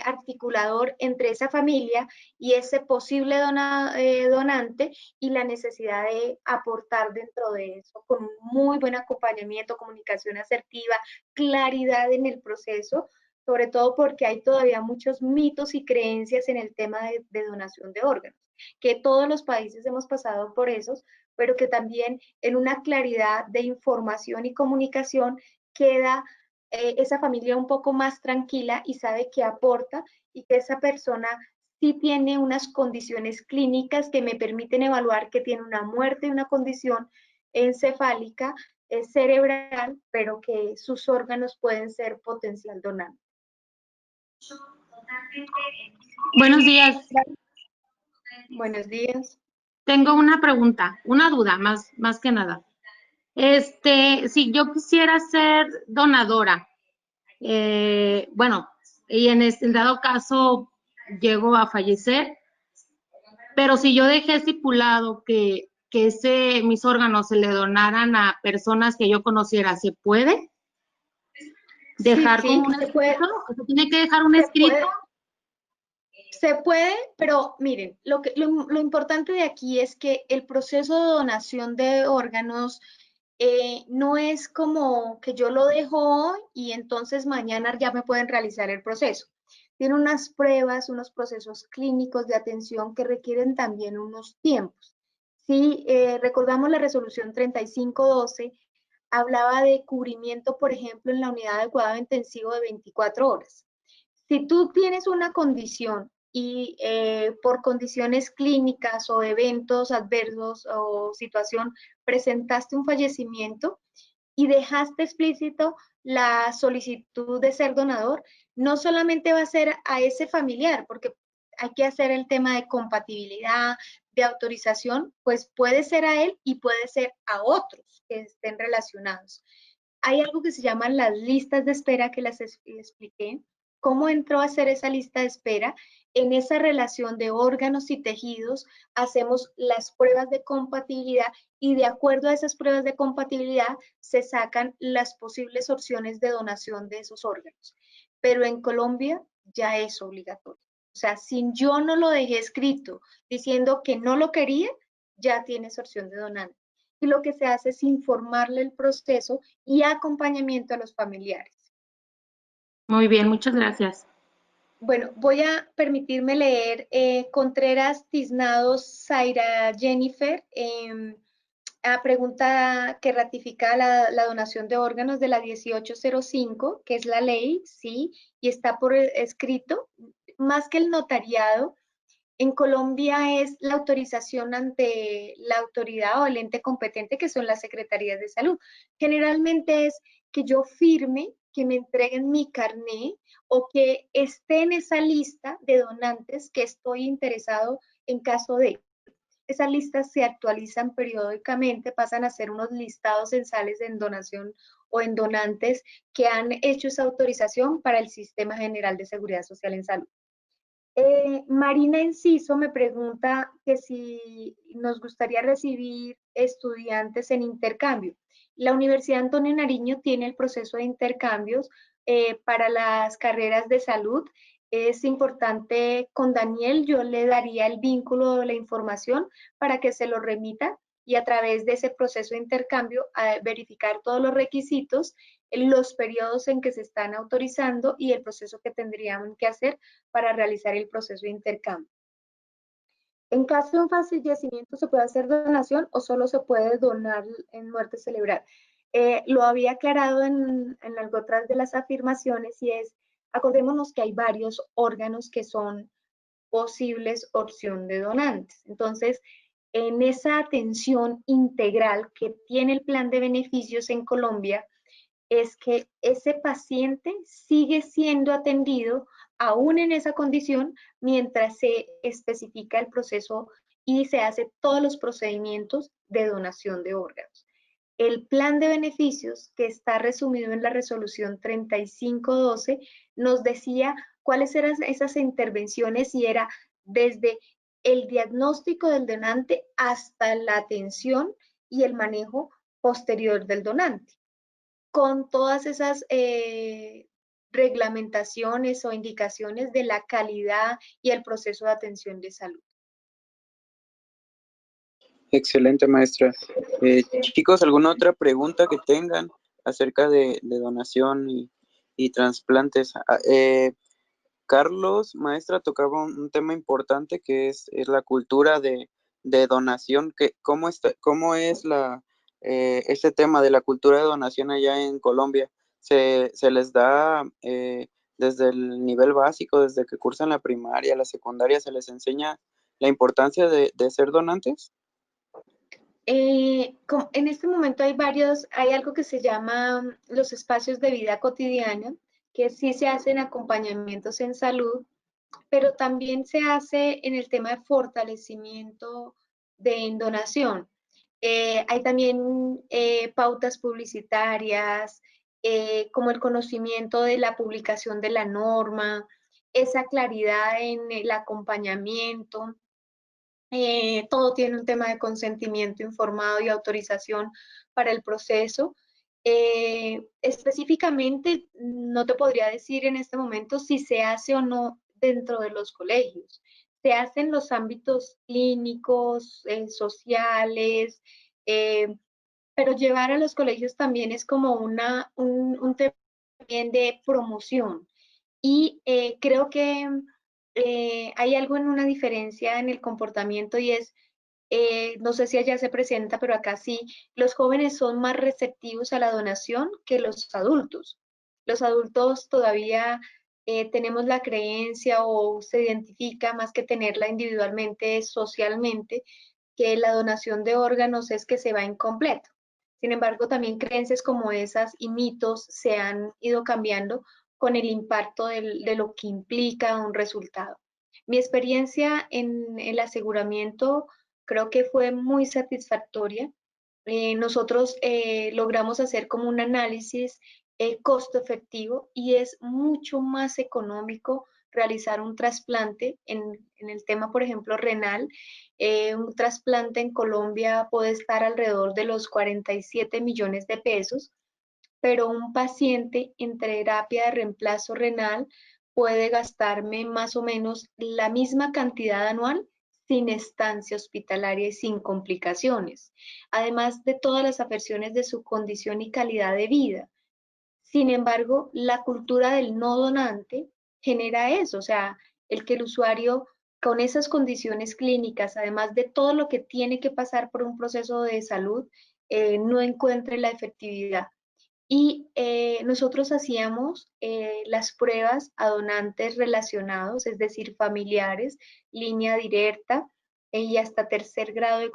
S2: articulador entre esa familia y ese posible donante y la necesidad de aportar dentro de eso con un muy buen acompañamiento, comunicación asertiva, claridad en el proceso, sobre todo porque hay todavía muchos mitos y creencias en el tema de donación de órganos, que todos los países hemos pasado por esos, pero que también en una claridad de información y comunicación queda esa familia un poco más tranquila y sabe que aporta y que esa persona sí tiene unas condiciones clínicas que me permiten evaluar que tiene una muerte y una condición encefálica, cerebral, pero que sus órganos pueden ser potencial donante.
S4: Buenos días.
S2: Buenos días.
S4: Tengo una pregunta, una duda, más que nada. Si yo quisiera ser donadora, bueno, y en el dado caso llego a fallecer, pero si yo dejé estipulado que mis órganos se le donaran a personas que yo conociera, ¿se puede? ¿Dejar como un escrito? ¿Se tiene que dejar un escrito?
S2: Se puede, pero miren, lo importante de aquí es que el proceso de donación de órganos no es como que yo lo dejo hoy y entonces mañana ya me pueden realizar el proceso. Tiene unas pruebas, unos procesos clínicos de atención que requieren también unos tiempos. Si recordamos la resolución 3512, hablaba de cubrimiento, por ejemplo, en la unidad de cuidado intensivo de 24 horas. Si tú tienes una condición y por condiciones clínicas o eventos adversos o situación presentaste un fallecimiento y dejaste explícito la solicitud de ser donador, no solamente va a ser a ese familiar, porque hay que hacer el tema de compatibilidad, de autorización, pues puede ser a él y puede ser a otros que estén relacionados. Hay algo que se llaman las listas de espera que las expliqué. ¿Cómo entró a hacer esa lista de espera? En esa relación de órganos y tejidos hacemos las pruebas de compatibilidad y de acuerdo a esas pruebas de compatibilidad se sacan las posibles opciones de donación de esos órganos. Pero en Colombia ya es obligatorio. O sea, si yo no lo dejé escrito diciendo que no lo quería, ya tienes opción de donante. Y lo que se hace es informarle el proceso y acompañamiento a los familiares.
S4: Muy bien, muchas gracias.
S2: Bueno, voy a permitirme leer Contreras Tiznados Zaira Jennifer, a pregunta que ratifica la donación de órganos de la 1805, que es la ley, sí, y está por escrito, más que el notariado. En Colombia es la autorización ante la autoridad o el ente competente, que son las secretarías de salud. Generalmente es que yo firme, que me entreguen mi carné o que esté en esa lista de donantes que estoy interesado en caso de. Esas listas se actualizan periódicamente, pasan a ser unos listados censales en donación o en donantes que han hecho esa autorización para el Sistema General de Seguridad Social en Salud. Marina Enciso me pregunta que si nos gustaría recibir estudiantes en intercambio. La Universidad Antonio Nariño tiene el proceso de intercambios para las carreras de salud. Es importante con Daniel, yo le daría el vínculo de la información para que se lo remita y a través de ese proceso de intercambio verificar todos los requisitos, los periodos en que se están autorizando y el proceso que tendrían que hacer para realizar el proceso de intercambio. En caso de un fallecimiento, ¿se puede hacer donación o solo se puede donar en muerte cerebral? Lo había aclarado en algo atrás de las afirmaciones y es, acordémonos que hay varios órganos que son posibles opción de donantes. Entonces, en esa atención integral que tiene el plan de beneficios en Colombia, es que ese paciente sigue siendo atendido aún en esa condición mientras se especifica el proceso y se hace todos los procedimientos de donación de órganos. El plan de beneficios que está resumido en la resolución 3512 nos decía ¿Cuáles eran esas intervenciones? Y era desde el diagnóstico del donante hasta la atención y el manejo posterior del donante, con todas esas reglamentaciones o indicaciones de la calidad y el proceso de atención de salud.
S1: Excelente, maestra. Chicos, ¿alguna otra pregunta que tengan acerca de donación y trasplantes? Carlos, maestra, tocaba un tema importante que es la cultura de donación. ¿Cómo es este tema de la cultura de donación allá en Colombia? ¿Se les da desde el nivel básico, desde que cursan la primaria, la secundaria, se les enseña la importancia de ser donantes?
S2: En este momento hay algo que se llama los espacios de vida cotidiana, que sí se hacen acompañamientos en salud, pero también se hace en el tema de fortalecimiento de donación. Hay también pautas publicitarias, como el conocimiento de la publicación de la norma, esa claridad en el acompañamiento. Todo tiene un tema de consentimiento informado y autorización para el proceso. Específicamente, no te podría decir en este momento si se hace o no dentro de los colegios. Se hace en los ámbitos clínicos, sociales, pero llevar a los colegios también es como un tema también de promoción. Y creo que hay algo en una diferencia en el comportamiento y es, no sé si allá se presenta, pero acá sí, los jóvenes son más receptivos a la donación que los adultos. Los adultos todavía tenemos la creencia o se identifica más que tenerla individualmente, socialmente, que la donación de órganos es que se va incompleto. Sin embargo, también creencias como esas y mitos se han ido cambiando con el impacto de lo que implica un resultado. Mi experiencia en el aseguramiento creo que fue muy satisfactoria. Nosotros logramos hacer como un análisis costo efectivo y es mucho más económico realizar un trasplante en el tema, por ejemplo, renal. Un trasplante en Colombia puede estar alrededor de los 47 millones de pesos, pero un paciente en terapia de reemplazo renal puede gastarme más o menos la misma cantidad anual sin estancia hospitalaria y sin complicaciones, además de todas las afecciones de su condición y calidad de vida. Sin embargo, la cultura del no donante genera eso, o sea, el que el usuario con esas condiciones clínicas, además de todo lo que tiene que pasar por un proceso de salud, no encuentre la efectividad. Y nosotros hacíamos las pruebas a donantes relacionados, es decir, familiares, línea directa y hasta tercer grado de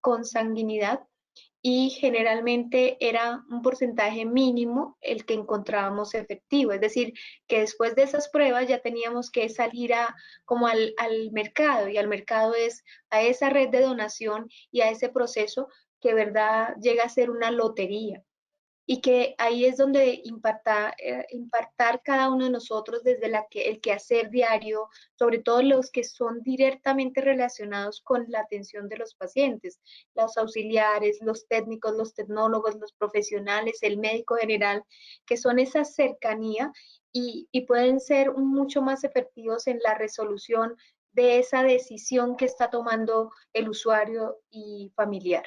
S2: consanguinidad, y generalmente era un porcentaje mínimo el que encontrábamos efectivo, es decir, que después de esas pruebas ya teníamos que salir como al mercado, y al mercado es a esa red de donación y a ese proceso que verdad llega a ser una lotería. Y que ahí es donde impactar cada uno de nosotros desde el quehacer diario, sobre todo los que son directamente relacionados con la atención de los pacientes, los auxiliares, los técnicos, los tecnólogos, los profesionales, el médico general, que son esa cercanía y pueden ser mucho más efectivos en la resolución de esa decisión que está tomando el usuario y familiar.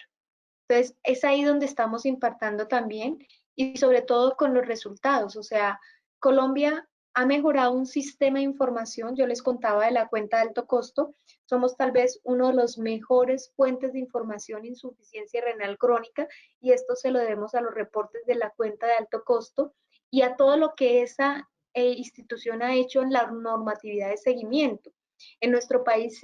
S2: Entonces, es ahí donde estamos impactando también y sobre todo con los resultados. O sea, Colombia ha mejorado un sistema de información. Yo les contaba de la cuenta de alto costo. Somos tal vez uno de los mejores fuentes de información en insuficiencia renal crónica y esto se lo debemos a los reportes de la cuenta de alto costo y a todo lo que esa institución ha hecho en la normatividad de seguimiento. En nuestro país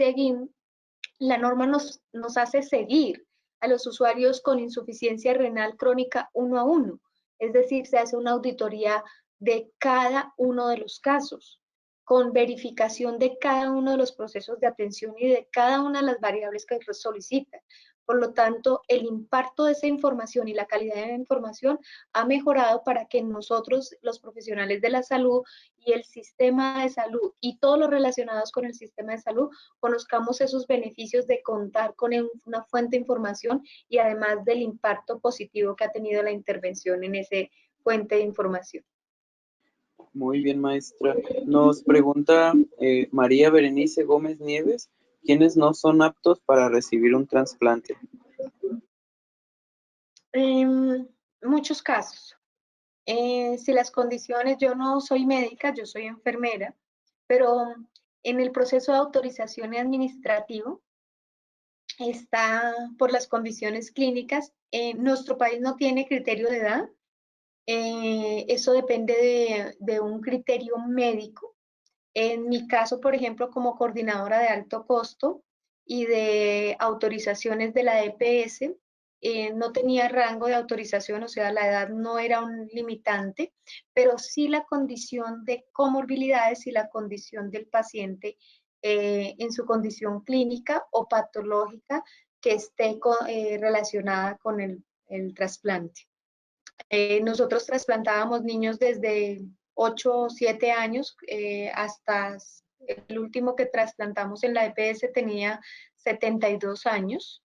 S2: la norma nos hace seguir a los usuarios con insuficiencia renal crónica uno a uno. Es decir, se hace una auditoría de cada uno de los casos, con verificación de cada uno de los procesos de atención y de cada una de las variables que solicitan, Por lo tanto, el impacto de esa información y la calidad de la información ha mejorado para que nosotros, los profesionales de la salud y el sistema de salud y todos los relacionados con el sistema de salud, conozcamos esos beneficios de contar con una fuente de información y además del impacto positivo que ha tenido la intervención en esa fuente de información.
S1: Muy bien, maestra. Nos pregunta María Berenice Gómez Nieves, ¿quiénes no son aptos para recibir un trasplante?
S2: Muchos casos. Si las condiciones, yo no soy médica, yo soy enfermera, pero en el proceso de autorización administrativo está por las condiciones clínicas. Nuestro país no tiene criterio de edad. Eso depende de un criterio médico. En mi caso, por ejemplo, como coordinadora de alto costo y de autorizaciones de la EPS, no tenía rango de autorización, o sea, la edad no era un limitante, pero sí la condición de comorbilidades y la condición del paciente en su condición clínica o patológica que esté relacionada con el trasplante. Nosotros trasplantábamos niños desde 8 o 7 años hasta el último que trasplantamos en la EPS tenía 72 años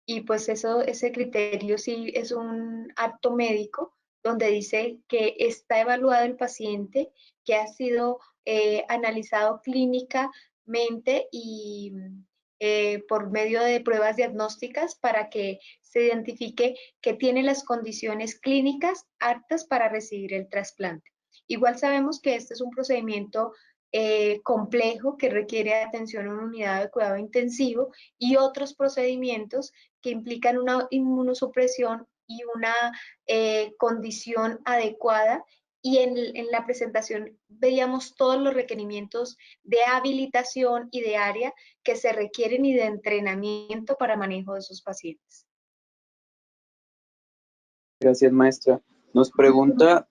S2: y pues ese criterio sí es un acto médico donde dice que está evaluado el paciente, que ha sido analizado clínicamente y por medio de pruebas diagnósticas para que se identifique que tiene las condiciones clínicas aptas para recibir el trasplante. Igual sabemos que este es un procedimiento complejo que requiere atención en una unidad de cuidado intensivo y otros procedimientos que implican una inmunosupresión y una condición adecuada. Y en la presentación veíamos todos los requerimientos de habilitación y de área que se requieren y de entrenamiento para manejo de esos pacientes.
S1: Gracias, maestra. Nos pregunta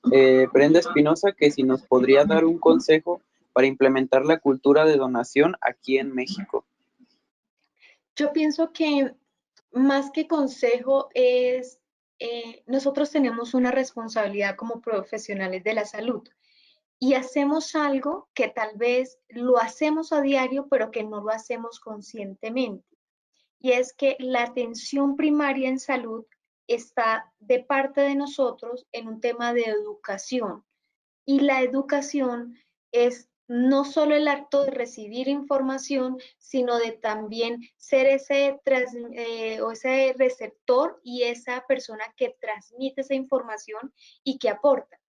S1: Brenda Espinosa que si nos podría dar un consejo para implementar la cultura de donación aquí en México.
S2: Yo pienso que más que consejo es, nosotros tenemos una responsabilidad como profesionales de la salud y hacemos algo que tal vez lo hacemos a diario, pero que no lo hacemos conscientemente. Y es que la atención primaria en salud está de parte de nosotros en un tema de educación. Y la educación es no solo el acto de recibir información, sino de también ser ese receptor y esa persona que transmite esa información y que aporta.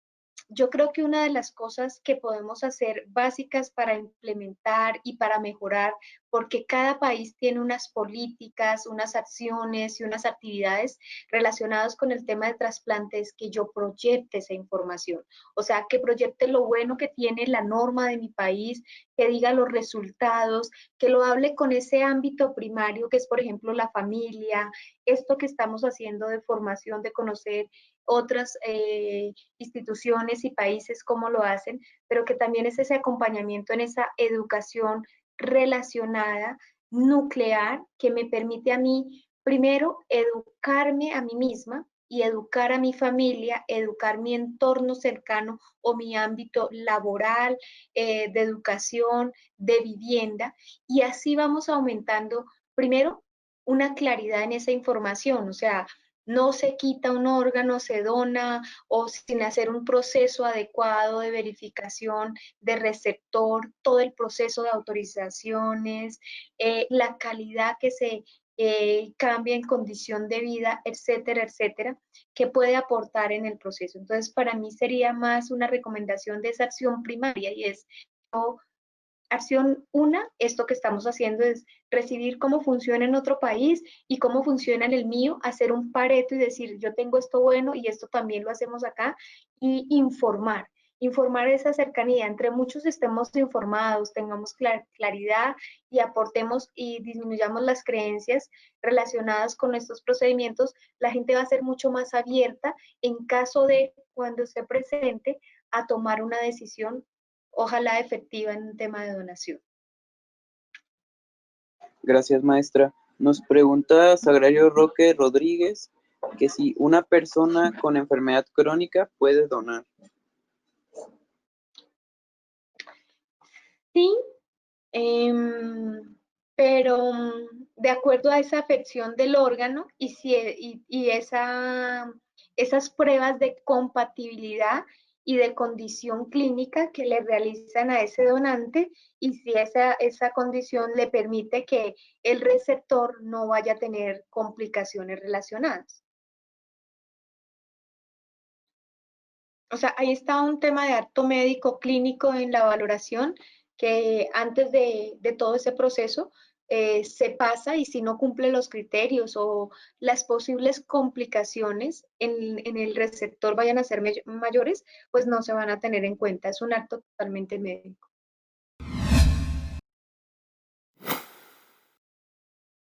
S2: Yo creo que una de las cosas que podemos hacer básicas para implementar y para mejorar, porque cada país tiene unas políticas, unas acciones y unas actividades relacionadas con el tema de trasplantes, que yo proyecte esa información. O sea, que proyecte lo bueno que tiene la norma de mi país, que diga los resultados, que lo hable con ese ámbito primario que es, por ejemplo, la familia, esto que estamos haciendo de formación, de conocer otras instituciones y países cómo lo hacen, pero que también es ese acompañamiento en esa educación relacionada, nuclear, que me permite a mí, primero, educarme a mí misma y educar a mi familia, educar mi entorno cercano o mi ámbito laboral, de educación, de vivienda, y así vamos aumentando, primero, una claridad en esa información, o sea, no se quita un órgano, se dona o sin hacer un proceso adecuado de verificación de receptor, todo el proceso de autorizaciones, la calidad que se cambia en condición de vida, etcétera, etcétera, que puede aportar en el proceso. Entonces, para mí sería más una recomendación de esa acción primaria y es acción una, esto que estamos haciendo es recibir cómo funciona en otro país y cómo funciona en el mío, hacer un pareto y decir, yo tengo esto bueno y esto también lo hacemos acá, y informar esa cercanía, entre muchos estemos informados, tengamos claridad y aportemos y disminuyamos las creencias relacionadas con estos procedimientos, la gente va a ser mucho más abierta en caso de cuando esté presente a tomar una decisión, ojalá efectiva, en un tema de donación.
S1: Gracias, maestra. Nos pregunta Sagrario Roque Rodríguez que si una persona con enfermedad crónica puede donar.
S2: Sí, pero de acuerdo a esa afección del órgano y esas pruebas de compatibilidad y de condición clínica que le realizan a ese donante, y si esa condición le permite que el receptor no vaya a tener complicaciones relacionadas. O sea, ahí está un tema de acto médico clínico en la valoración, que antes de todo ese proceso se pasa, y si no cumple los criterios o las posibles complicaciones en el receptor vayan a ser mayores, pues no se van a tener en cuenta. Es un acto totalmente médico.